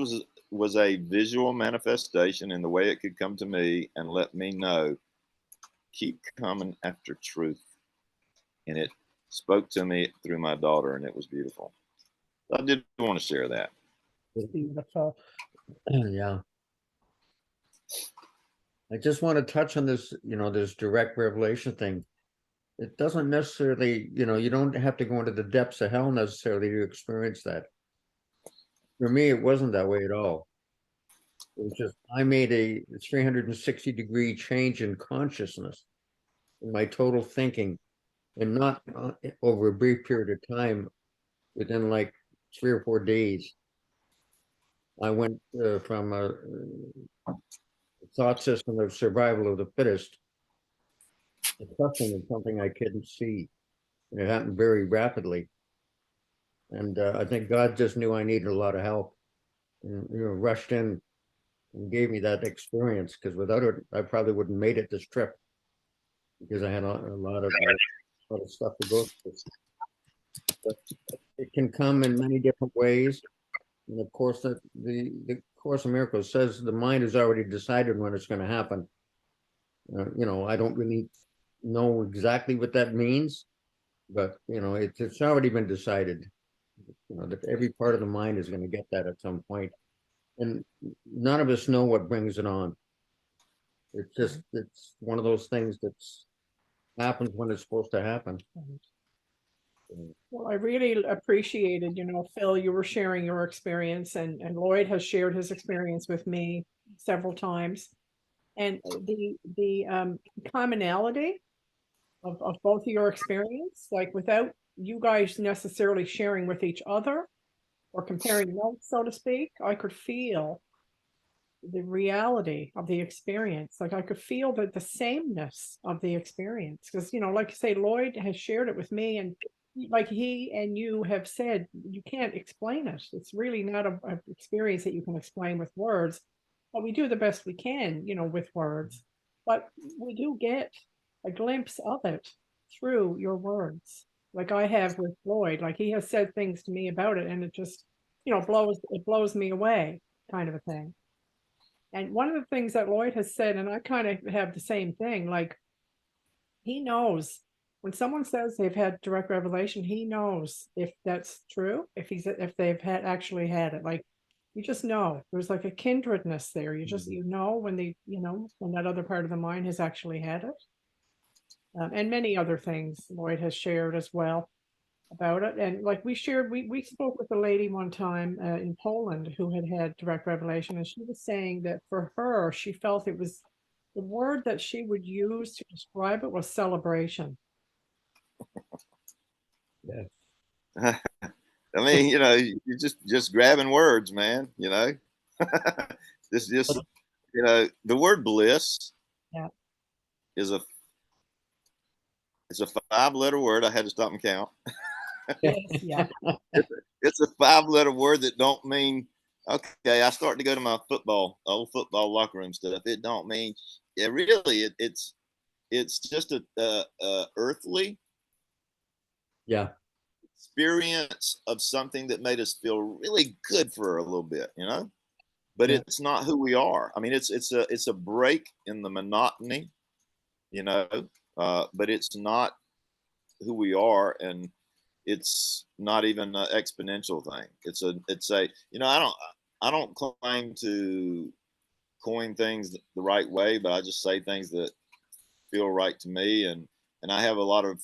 was a visual manifestation in the way it could come to me and let me know, keep coming after truth. And it spoke to me through my daughter, and it was beautiful. I did want to share that. Yeah. I just want to touch on this, this direct revelation thing. It doesn't necessarily, you don't have to go into the depths of hell necessarily to experience that. For me, it wasn't that way at all. It was just, I made a 360-degree change in consciousness, in my total thinking, and not over a brief period of time, within like 3 or 4 days. I went from a thought system of survival of the fittest to trusting in something I couldn't see. And it happened very rapidly. And I think God just knew I needed a lot of help, and rushed in and gave me that experience, because without it, I probably wouldn't have made it this trip, because I had a lot of stuff to go through. But it can come in many different ways. And of course, the Course of Miracles says the mind has already decided when it's going to happen. You know, I don't really know exactly what that means, but you know, it's already been decided. You know, that every part of the mind is going to get that at some point, and none of us know what brings it on. It's just, it's one of those things that's happens when it's supposed to happen. Well, I really appreciated, Phil, you were sharing your experience, and Lloyd has shared his experience with me several times. And the commonality of both of your experience, like without you guys necessarily sharing with each other or comparing notes, so to speak, I could feel the reality of the experience. Like I could feel the sameness of the experience. Because, like you say, Lloyd has shared it with me, and like he and you have said, you can't explain it. It's really not a experience that you can explain with words, but we do the best we can, with words. But we do get a glimpse of it through your words, like I have with Lloyd. Like he has said things to me about it, and it just, blows me away, kind of a thing. And one of the things that Lloyd has said, and I kind of have the same thing, like he knows when someone says they've had direct revelation, he knows if that's true, if they've actually had it. Like you just know there's like a kindredness there. You just, when when that other part of the mind has actually had it. And many other things Lloyd has shared as well about it. And like we spoke with a lady one time in Poland who had direct revelation, and she was saying that for her, she felt it was the word that she would use to describe it was celebration. I mean, you're just grabbing words, man. This just the word bliss. Yeah. It's a 5-letter word. I had to stop and count. Yes, yeah. It's a 5-letter word that don't mean, okay, I start to go to my old football locker room stuff. It don't mean, really, it's just a earthly experience of something that made us feel really good for a little bit, but it's not who we are. I mean, it's a break in the monotony, but it's not who we are, and it's not even an exponential thing. It's a I don't claim to coin things the right way, but I just say things that feel right to me, and I have a lot of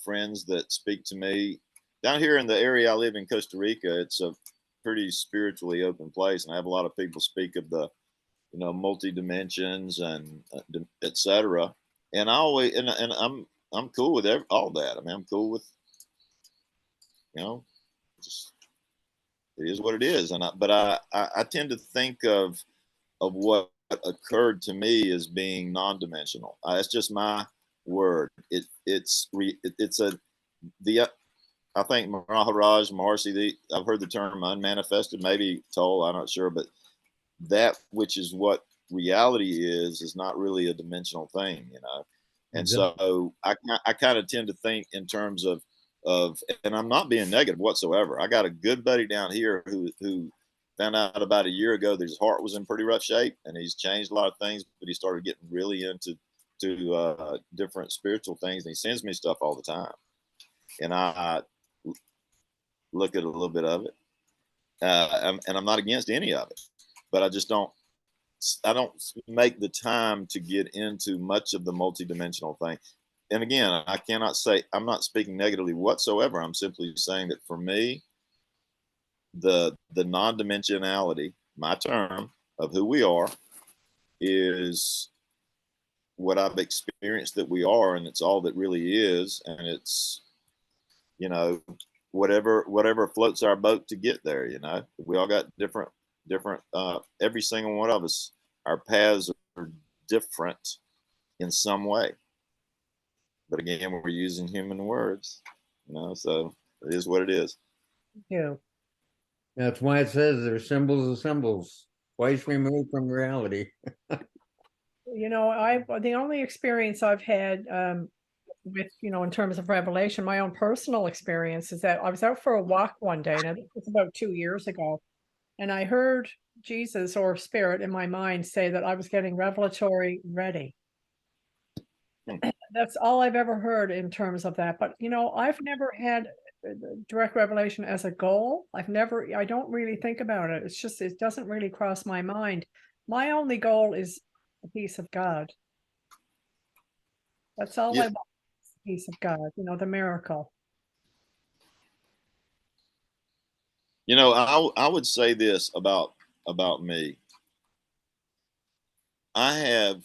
friends that speak to me down here in the area I live in, Costa Rica. It's a pretty spiritually open place, and I have a lot of people speak of the multi dimensions and etc. And I always and I'm cool with all that. I mean, I'm cool with just it is what it is. And but I tend to think of what occurred to me as being non-dimensional. That's just my word. I think Maharaj Maharshi, I've heard the term unmanifested, maybe Toll, I'm not sure, but that which is what reality is not really a dimensional thing, And so I kind of tend to think in terms of, and I'm not being negative whatsoever. I got a good buddy down here who found out about a year ago that his heart was in pretty rough shape, and he's changed a lot of things, but he started getting really into different spiritual things, and he sends me stuff all the time, and I look at a little bit of it, and I'm not against any of it, but I don't make the time to get into much of the multidimensional thing. And again, I cannot say, I'm not speaking negatively whatsoever. I'm simply saying that for me, the non-dimensionality, my term of who we are, is what I've experienced that we are, and it's all that really is. And it's, whatever floats our boat to get there, we all got different, every single one of us, our paths are different in some way. But again, we're using human words, so it is what it is. Yeah. That's why it says they're symbols of symbols, twice removed from reality. The only experience I've had with, in terms of revelation, my own personal experience is that I was out for a walk one day, and I think it was about 2 years ago. And I heard Jesus or spirit in my mind say that I was getting revelatory ready. Hmm. That's all I've ever heard in terms of that. But, I've never had direct revelation as a goal. I don't really think about it. It's just, it doesn't really cross my mind. My only goal is the peace of God. That's all Yeah. I want, is the peace of God, the miracle. I would say this about me. I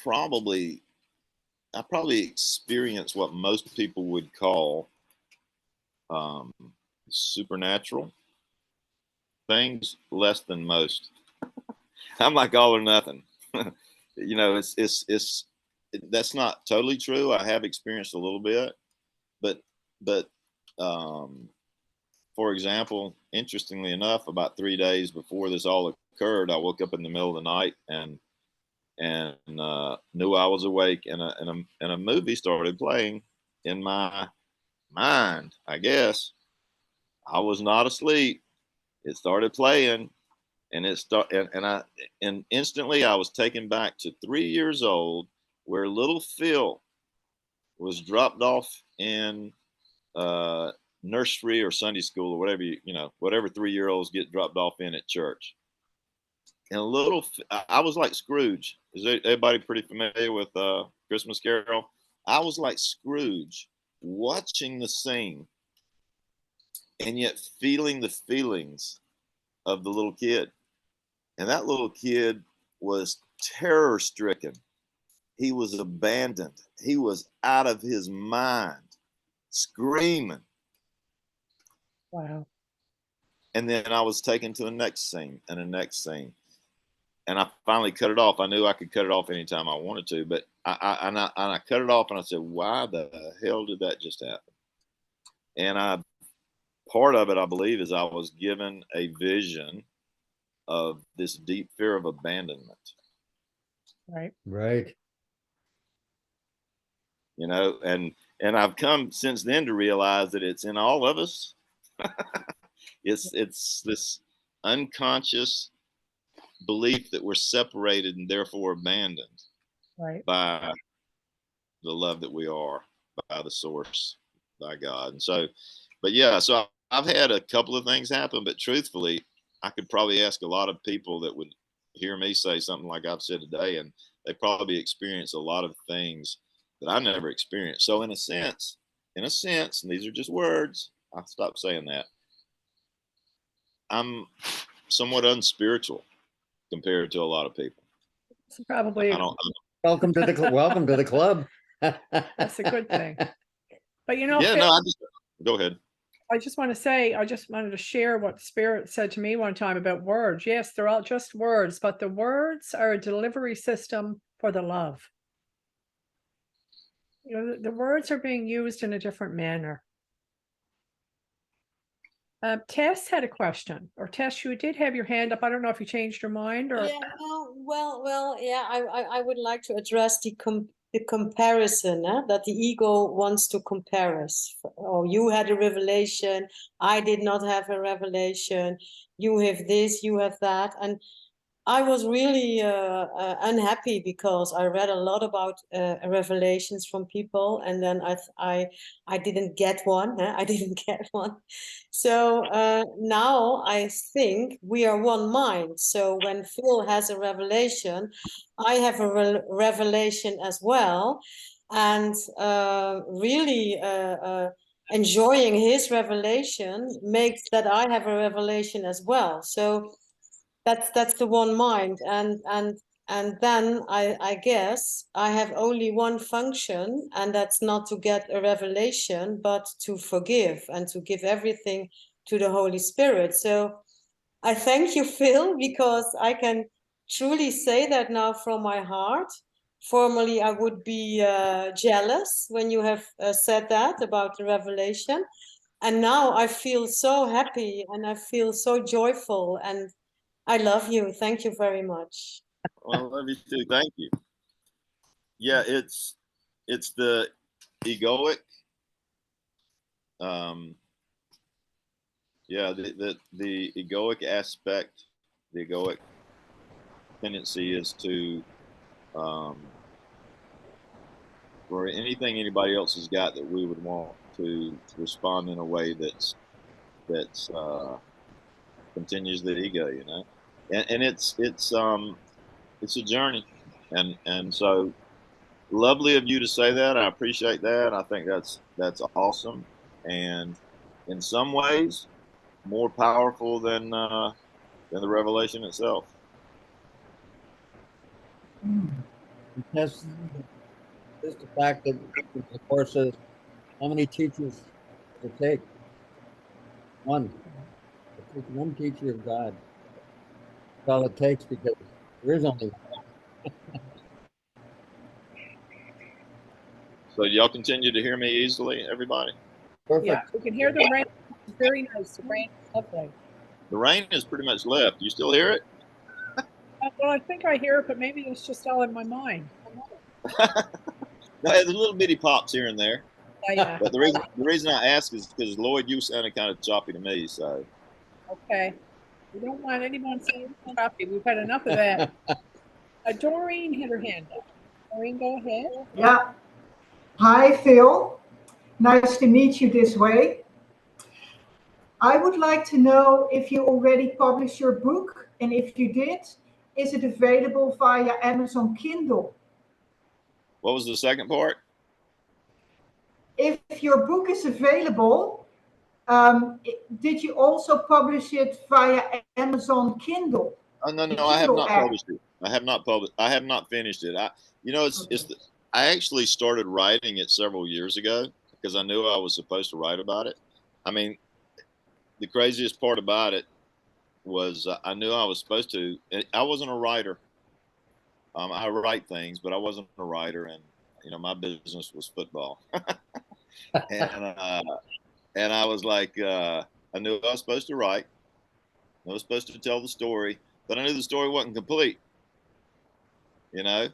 probably experience what most people would call supernatural things less than most. I'm like all or nothing. It's that's not totally true. I have experienced a little bit, but for example, interestingly enough, about 3 days before this all occurred, I woke up in the middle of the night and knew I was awake, and a movie started playing in my mind. I guess I was not asleep. It started playing, and instantly I was taken back to 3 years old, where little Phil was dropped off in nursery or Sunday school or whatever whatever 3-year-olds get dropped off in at church. And I was like Scrooge. Is everybody pretty familiar with Christmas Carol? I was like Scrooge, watching the scene and yet feeling the feelings of the little kid. And that little kid was terror stricken. He was abandoned. He was out of his mind, screaming. Wow. And then I was taken to a next scene and a next scene. And I finally cut it off. I knew I could cut it off anytime I wanted to, but I cut it off, and I said, why the hell did that just happen? And part of it, I believe, is I was given a vision of this deep fear of abandonment. Right. Right. And I've come since then to realize that it's in all of us. It's this unconscious belief that we're separated and therefore abandoned Right. by the love that we are, by the source, by God. And so, but yeah, so I've had a couple of things happen, but truthfully, I could probably ask a lot of people that would hear me say something like I've said today, and they probably experience a lot of things that I never experienced. So in a sense, and these are just words, I'll stop saying that, I'm somewhat unspiritual compared to a lot of people. It's probably Welcome to the welcome to the club. that's a good thing. But yeah, Phil, no, go ahead. I just want to say, I just wanted to share what Spirit said to me one time about words. Yes, they're all just words, but the words are a delivery system for the love. The words are being used in a different manner. Tess had a question, or Tess, you did have your hand up. I don't know if you changed your mind or. Yeah, well, yeah. I would like to address the comparison, that the ego wants to compare us. Oh, you had a revelation. I did not have a revelation. You have this, you have that, and I was really unhappy because I read a lot about revelations from people, and then I didn't get one. I didn't get one. So now I think we are one mind. So when Phil has a revelation, I have a revelation as well, and really enjoying his revelation makes that I have a revelation as well. So that's the one mind, and then I guess I have only one function, and that's not to get a revelation, but to forgive and to give everything to the Holy Spirit. So I thank you, Phil, because I can truly say that now from my heart. Formerly, I would be jealous when you have said that about the revelation, and now I feel so happy and I feel so joyful, and I love you. Thank you very much. Well, I love you too. Thank you. Yeah, it's the egoic Yeah, the egoic aspect, the egoic tendency is to, for anything anybody else has got that we would want to respond in a way that's continues the ego, you know, and it's a journey, and so lovely of you to say that. I appreciate that. I think that's awesome, and in some ways more powerful than the revelation itself. Just, just the fact that the course says, how many teachers does it take? One. It takes one teacher of God. That's all it takes, because there is only one. So y'all continue to hear me easily, everybody? Yeah, Perfect. we can hear the rain. It's very nice. The rain is lovely. The rain has pretty much left. You still hear it? Well, I think I hear it, but maybe it's just all in my mind. No, there's little bitty pops here and there. Yeah. But the reason I ask is because Lloyd, you sounded kind of choppy to me. So Okay. We don't want anyone saying choppy. We've had enough of that. Doreen had her hand up. Doreen, go ahead. Yeah. Hi, Phil. Nice to meet you this way. I would like to know if you already published your book, and if you did, is it available via Amazon Kindle? what was the second part? If your book is available, did you also publish it via Amazon Kindle? Oh no, The no, I have Kindle not app. published it. I have not published. I have not finished it. I actually started writing it several years ago because I knew I was supposed to write about it. I mean, the craziest part about it was I knew I was supposed to. I wasn't a writer. I write things, but I wasn't a writer, and you know, my business was football. And I was like, I knew I was supposed to write. I was supposed to tell the story, but I knew the story wasn't complete. You know.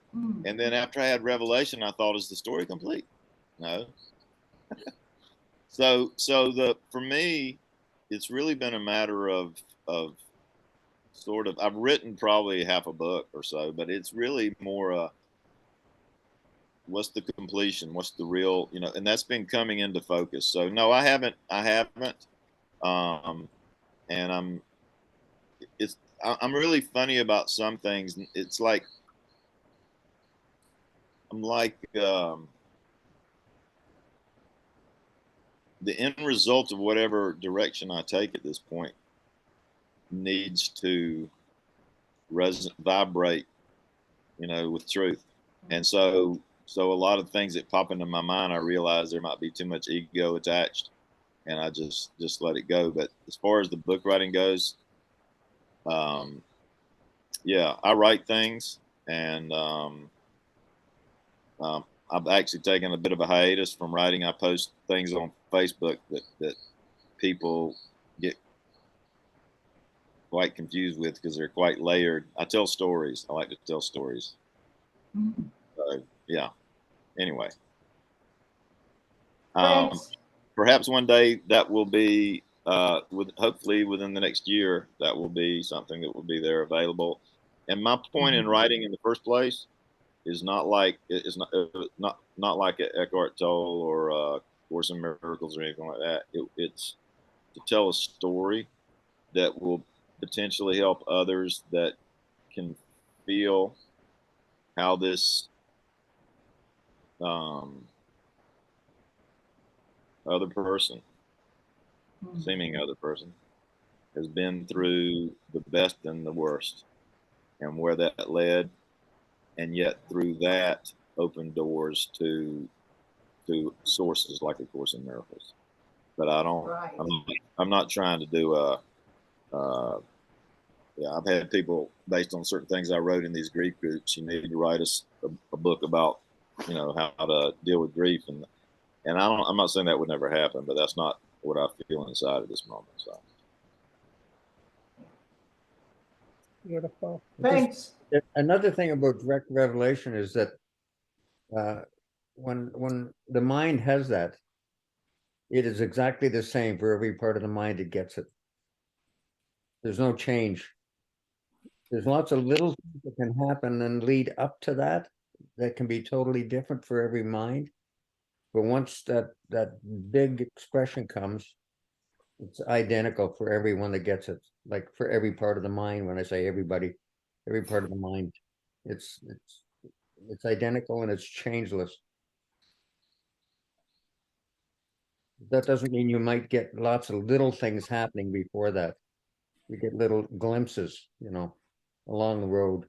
And then after I had revelation, I thought, is the story complete? No. So for me, it's really been a matter of sort of, I've written probably half a book or so, but it's really more what's the completion, what's the real, you know, and that's been coming into focus. So no, I haven't and I'm really funny about some things. It's like I'm like the end result of whatever direction I take at this point needs to vibrate, you know, with truth. And so a lot of things that pop into my mind, I realize there might be too much ego attached, and I just let it go. But as far as the book writing goes, yeah, I write things, and I've actually taken a bit of a hiatus from writing. I post things on Facebook that people get quite confused with because they're quite layered. I tell stories. I like to tell stories. So, yeah. Anyway, Thanks. perhaps one day that will be, hopefully within the next year, that will be something that will be there available. And my point in writing in the first place is not like not like Eckhart Tolle or Course in Miracles or anything like that. It's to tell a story that will potentially help others that can feel how this other person, seeming other person, has been through the best and the worst, and where that led, and yet through that opened doors to sources like A Course in Miracles. But I don't. Right. I'm not trying to do a. Yeah, I've had people based on certain things I wrote in these grief groups. You need to write us a book about, you know, how to deal with grief, and I'm not saying that would never happen, but that's not what I feel inside at this moment. So Beautiful. Thanks. Another thing about direct revelation is that when the mind has that, it is exactly the same for every part of the mind it gets it. There's no change. There's lots of little things that can happen and lead up to that, that can be totally different for every mind. But once that big expression comes, it's identical for everyone that gets it, like for every part of the mind. When I say everybody, every part of the mind, it's identical and it's changeless. That doesn't mean you might get lots of little things happening before that. You get little glimpses, along the road.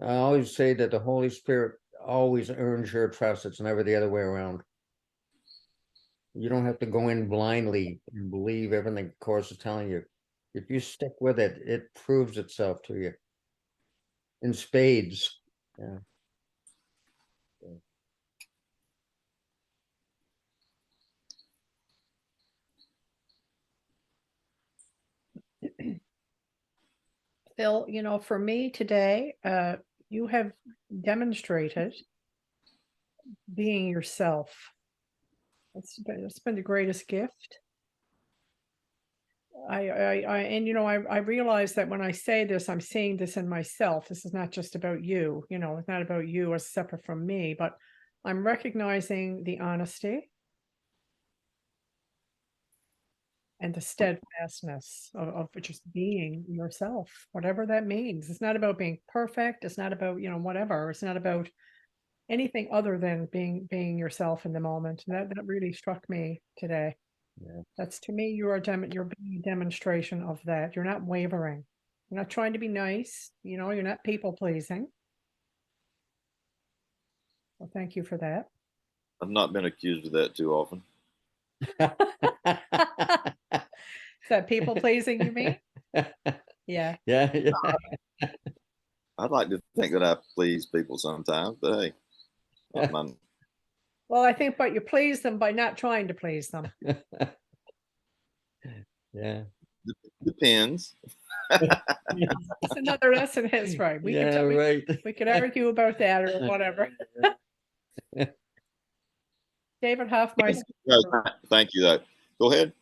I always say that the Holy Spirit always earns your trust. It's never the other way around. You don't have to go in blindly and believe everything the Course is telling you. If you stick with it, it proves itself to you in spades. Yeah. Phil, for me today, you have demonstrated being yourself. It's been the greatest gift. I realize that when I say this, I'm saying this in myself. This is not just about you, it's not about you as separate from me, but I'm recognizing the honesty and the steadfastness of just being yourself, whatever that means. It's not about being perfect. It's not about, whatever. It's not about anything other than being yourself in the moment. And that really struck me today. Yeah. That's, to me, you're being a demonstration of that. You're not wavering. You're not trying to be nice. You're not people pleasing. So thank you for that. I've not been accused of that too often. Is that people pleasing, you mean? Yeah. Yeah. I'd like to think that I please people sometimes, but hey, not my- Well, I think, but you please them by not trying to please them. Yeah. depends. It's another lesson in his right. Right. We could argue about that or whatever. David Hoffmeister. No, thank you, though. Go ahead.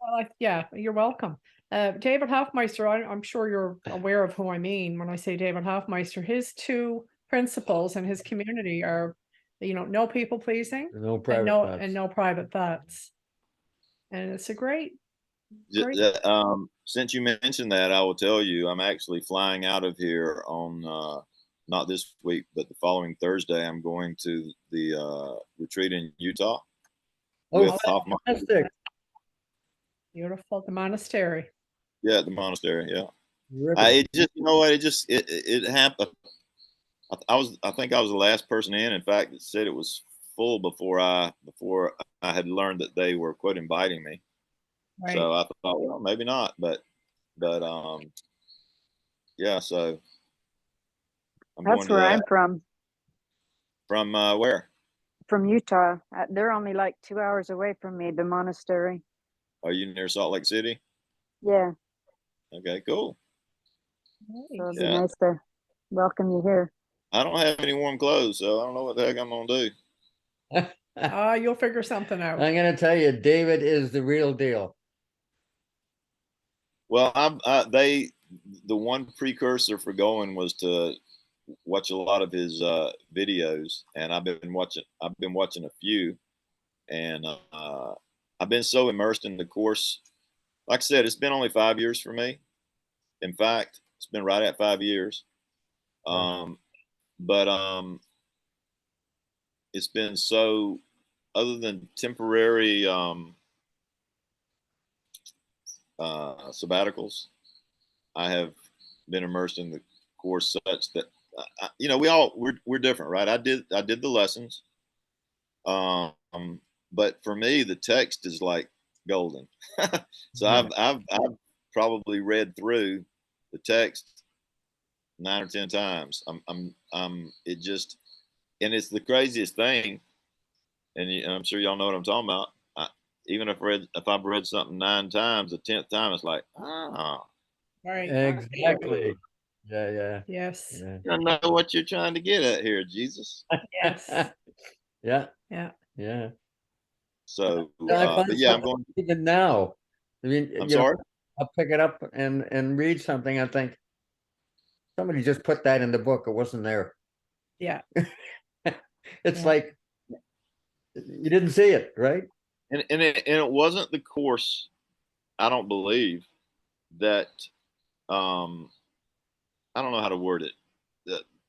Well, yeah, you're welcome. David Hoffmeister, I'm sure you're aware of who I mean when I say David Hoffmeister. His two principles in his community are, no people pleasing No private thoughts. and no private thoughts. And it's a great. Since you mentioned that, I will tell you I'm actually flying out of here on not this week, but the following Thursday. I'm going to the retreat in Utah. Oh, fantastic. Beautiful. The monastery. Yeah, the monastery. Yeah. Terrific. It just, you know what? It happened. I think I was the last person in. In fact, it said it was full before I had learned that they were quote inviting me. Right. So I thought, well, maybe not, but yeah. So That's where I'm from. From where? From Utah. They're only like 2 hours away from me, the monastery. Are you near Salt Lake City? Yeah. Okay, cool. So it'd be nice to welcome you here. I don't have any warm clothes, so I don't know what the heck I'm gonna do. You'll figure something out. I'm gonna tell you, David is the real deal. Well, the one precursor for going was to watch a lot of his videos, and I've been watching a few, and I've been so immersed in the Course. Like I said, it's been only 5 years for me. In fact, it's been right at 5 years. But it's been so, other than temporary sabbaticals, I have been immersed in the Course such that we're different, right? I did the lessons, but for me the text is like golden. So I've probably read through the text 9 or 10 times. It just, and it's the craziest thing, and I'm sure y'all know what I'm talking about. Even if I've read something 9 times, the 10th time it's like, Right. Exactly. Yeah. Yes. I know what you're trying to get at here, Jesus. Yes. Yeah. Yeah. So, I find but yeah, I'm going. even now. I mean, I'm sorry. I'll pick it up and read something. I think somebody just put that in the book. It wasn't there. Yeah. It's Yeah. like you didn't see it, right? And it wasn't the course, I don't believe, that I don't know how to word it.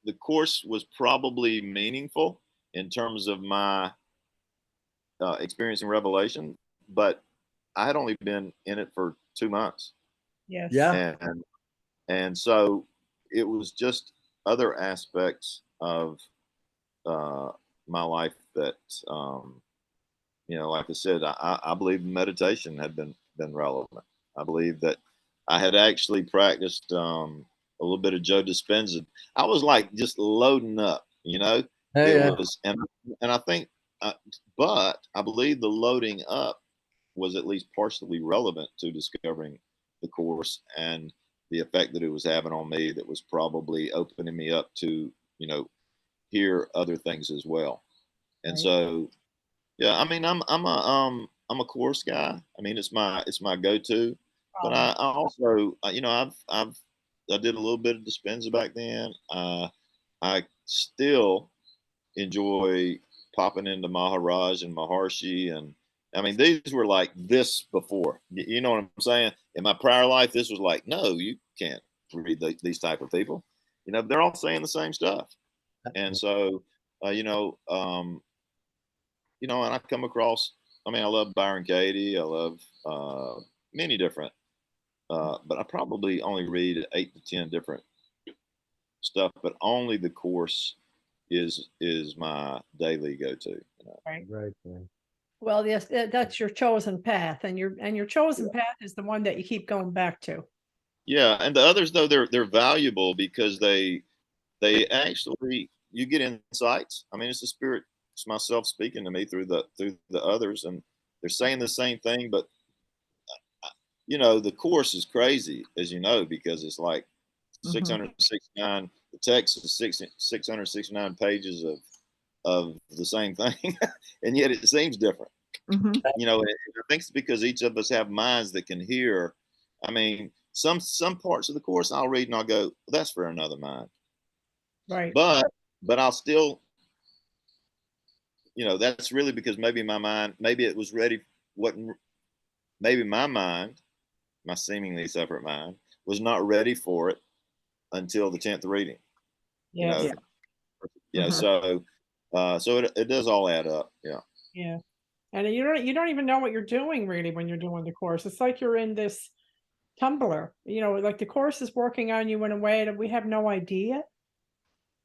The course was probably meaningful in terms of my experience in Revelation, but I had only been in it for 2 months. Yes. Yeah. And so it was just other aspects of my life that like I said, I believe meditation had been relevant. I believe that I had actually practiced a little bit of Joe Dispenza. I was like just loading up, Yeah, it yeah. was, and I think, but I believe the loading up was at least partially relevant to discovering the course and the effect that it was having on me. That was probably opening me up to hear other things as well. And Right. so, yeah, I mean, I'm a course guy. I mean, it's my go-to. But I also, I did a little bit of Dispenza back then. I still enjoy popping into Maharaj and Maharshi, and I mean, these were like this before. You know what I'm saying? In my prior life, this was like, no, you can't read these type of people. They're all saying the same stuff, and so, and I come across. I mean, I love Byron Katie. I love many different, but I probably only read 8 to 10 different stuff. But only the course is my daily go-to. Right. Right. Well, yes, that's your chosen path, and your chosen path is the one that you keep going back to. Yeah, and the others though they're valuable because they actually you get insights. I mean, it's the spirit, it's myself speaking to me through the others, and they're saying the same thing, but the course is crazy, as you know, because it's like 669. The text is 669 pages of the same thing, and yet it seems different. Mhm. And I think it's because each of us have minds that can hear. I mean, some parts of the course I'll read and I'll go, that's for another mind. Right. But I'll still, that's really because maybe my mind, maybe it was ready. Maybe my mind, my seemingly separate mind, was not ready for it until the 10th reading. Yes. Yeah. So it does all add up. Yeah. Yeah. And you don't even know what you're doing really when you're doing the course. It's like you're in this tumbler, like the course is working on you in a way that we have no idea.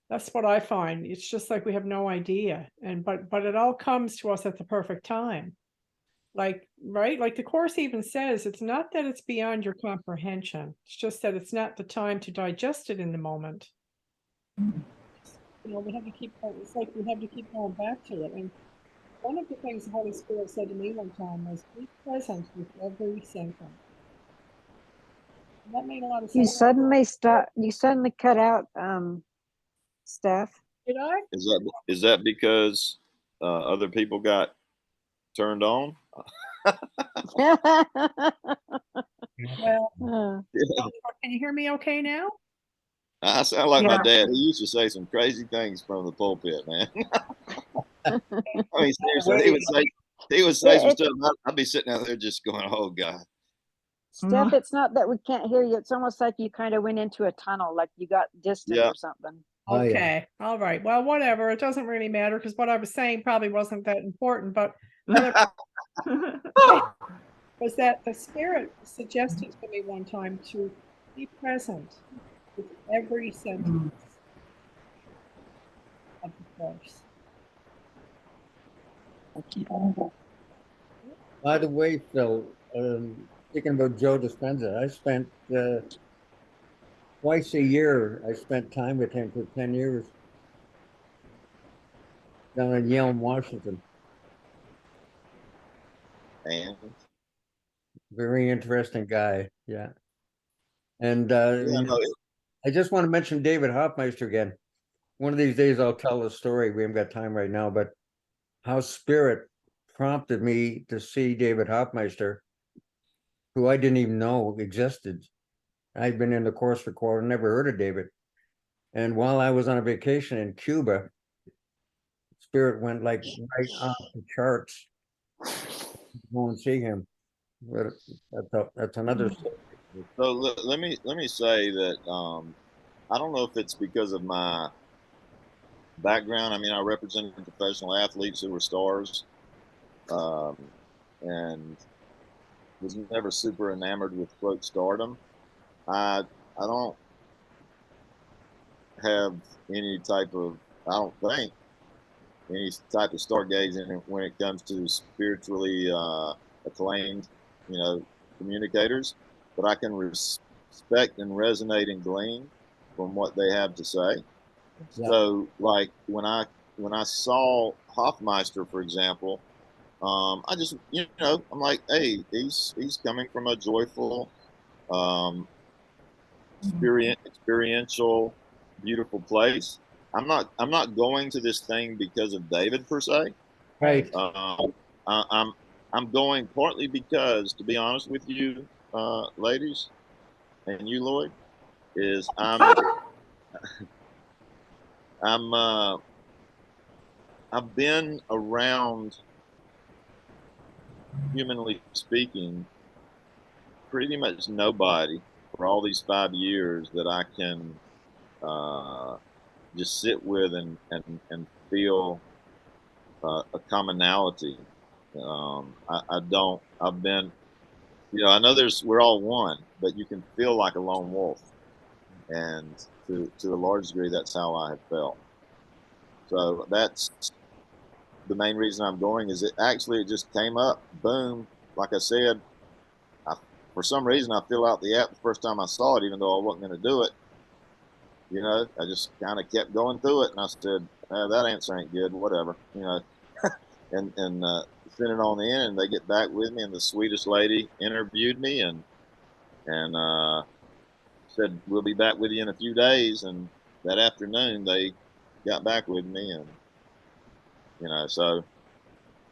That's what I find. It's just like we have no idea. But it all comes to us at the perfect time. Like, right? Like the course even says it's not that it's beyond your comprehension. It's just that it's not the time to digest it in the moment. We have to keep it's like we have to keep going back to it. And one of the things the Holy Spirit said to me one time was, be present with every sentence. That made a lot of sense. You suddenly cut out, Steph. Did I? Is that because other people got turned on? Well, Uh, can you hear me okay now? I sound like my Yeah. dad. He used to say some crazy things from the pulpit, man. I mean, seriously, he would say some stuff. I'd be sitting out there just going, "Oh God." Steph, it's not that we can't hear you. It's almost like you kind of went into a tunnel, like you got distant Yeah. or something. Oh, yeah. Okay. All right. Well, whatever. It doesn't really matter because what I was saying probably wasn't that important, but what was that the Spirit suggested to me one time to be present with every sentence of the course. By the way, Phil, speaking about Joe Dispenza, I spent twice a year. I spent time with him for 10 years down in Yale, Washington. And Very interesting guy. Yeah. And no, I just want to mention David Hoffmeister again. One of these days I'll tell a story. We haven't got time right now, but how Spirit prompted me to see David Hoffmeister. who I didn't even know existed. I'd been in the Course for Quarter, never heard of David. And while I was on a vacation in Cuba, spirit went like right off the charts. Go and see him. But that's another story. So let me say that I don't know if it's because of my background. I mean, I represented professional athletes who were stars, and was never super enamored with quote stardom. I don't have any type of, I don't think any type of stargazing when it comes to spiritually acclaimed, communicators, but I can respect and resonate and glean from what they have to say. Yeah. So, like when I saw Hoffmeister, for example, I just I'm like, hey, he's coming from a joyful, experiential, beautiful place. I'm not going to this thing because of David per se. Right. I'm going partly because, to be honest with you, ladies, and you, Lloyd, is I've been around, humanly speaking, pretty much nobody for all these 5 years that I can just sit with and feel a commonality. I've been, I know we're all one, but you can feel like a lone wolf. And to a large degree, that's how I have felt. So that's the main reason I'm going. Is it just came up, boom. Like I said, for some reason I filled out the app the first time I saw it, even though I wasn't going to do it. I just kind of kept going through it, and I said, that answer ain't good, whatever, and sent it on in, and they get back with me, and the sweetest lady interviewed me and said, we'll be back with you in a few days. And that afternoon they got back with me, and so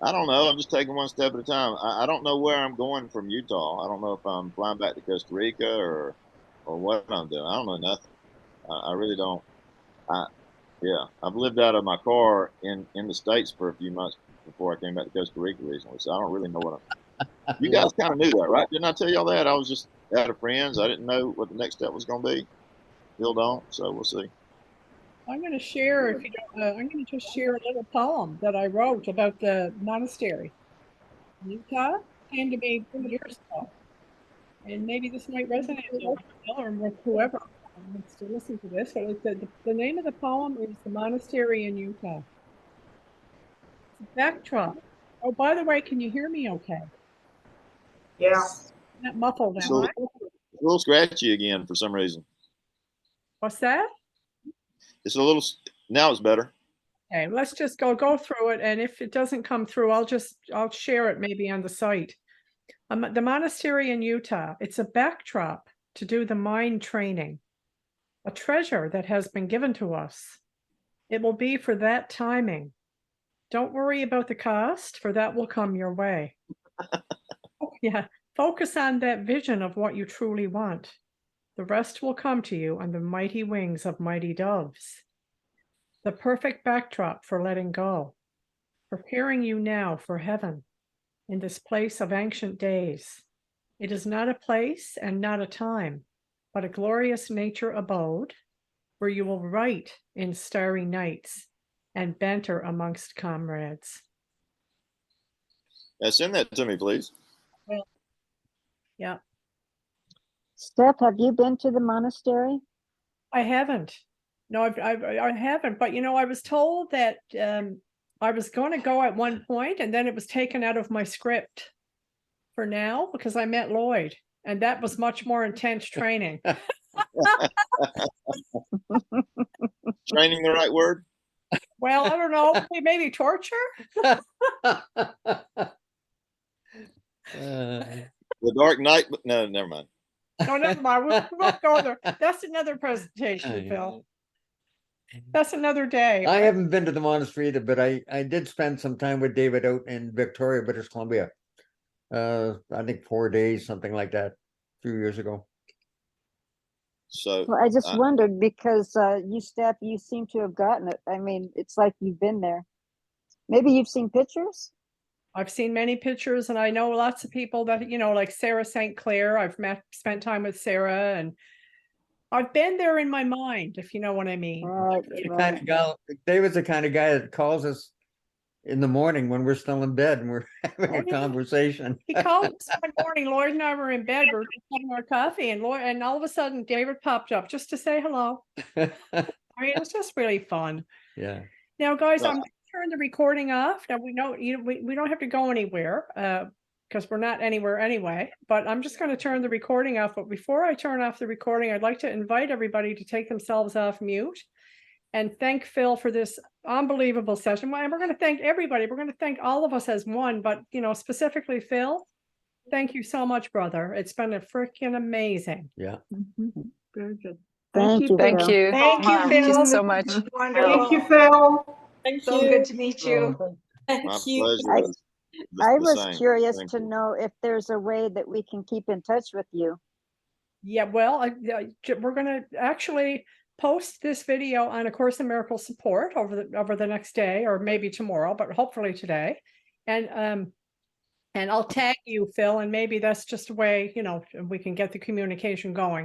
I don't know. I'm just taking one step at a time. I don't know where I'm going from Utah. I don't know if I'm flying back to Costa Rica or what I'm doing. I don't know nothing. I really don't. I've lived out of my car in the States for a few months before I came back to Costa Rica recently, so I don't really know what I'm. You guys kind of knew that, right? Didn't I tell y'all that? I was just out of friends. I didn't know what the next step was going to be. Still don't, so we'll see. I'm going to share, if you don't, I'm going to just share a little poem that I wrote about the monastery in Utah. It came to me 2 years ago, and maybe this might resonate with Bill or with whoever wants to listen to this. So the name of the poem is The Monastery in Utah. It's a backdrop. Oh, by the way, can you hear me okay? Yeah. Not muffled, am I? It's a little scratchy again for some reason. What's that? It's a little, now it's better. Okay, let's just go through it, and if it doesn't come through, I'll share it maybe on the site. The monastery in Utah, it's a backdrop to do the mind training, a treasure that has been given to us. It will be for that timing. Don't worry about the cost, for that will come your way. Yeah, focus on that vision of what you truly want. The rest will come to you on the mighty wings of mighty doves. The perfect backdrop for letting go, preparing you now for heaven in this place of ancient days. It is not a place and not a time, but a glorious nature abode where you will write in starry nights and banter amongst comrades. Send that to me, please. Well, yeah. Steph, have you been to the monastery? I haven't. No, I haven't. But I was told that I was going to go at one point, and then it was taken out of my script for now because I met Lloyd, and that was much more intense training. Training the right word? Well, I don't know. Maybe torture. The Dark Knight, but no, never mind. No, never mind. We won't go there. That's another presentation, Phil. That's another day. I haven't been to the monastery either, but I did spend some time with David out in Victoria, British Columbia. I think 4 days, something like that, a few years ago. So Well, I just I- wondered because you, Steph, you seem to have gotten it. I mean, it's like you've been there. Maybe you've seen pictures? I've seen many pictures and I know lots of people that, you know, like Sarah St. Clair, I've spent time with Sarah, and I've been there in my mind, if you know what I mean. Right, The kind right. of guy, David's the kind of guy that calls us in the morning when we're still in bed and we're having Oh, a yeah. conversation. He called us one morning, Lloyd and I were in bed, we were just having our coffee, and Lloyd, and all of a sudden David popped up just to say hello. I mean, it was just really fun. Yeah. Now, guys, Well- I'm gonna turn the recording off. Now, we know we don't have to go anywhere, because we're not anywhere anyway, but I'm just gonna turn the recording off. But before I turn off the recording, I'd like to invite everybody to take themselves off mute and thank Phil for this unbelievable session. Well, and we're gonna thank everybody. We're gonna thank all of us as one, but you know, specifically Phil, thank you so much, brother. It's been a freaking amazing. Yeah. Mhm. Very good. Thank you, Phil. Phil. Thank you, Thank you Phil. so much. Thank Wonderful. you, Phil. Thank So you. good to meet you. Thank My you. pleasure. I The was same. curious Thank to you. know if there's a way that we can keep in touch with you. Yeah, well, we're gonna actually post this video on A Course in Miracles support over the next day, or maybe tomorrow, but hopefully today. And I'll tag you, Phil, and maybe that's just a way, you know, we can get the communication going.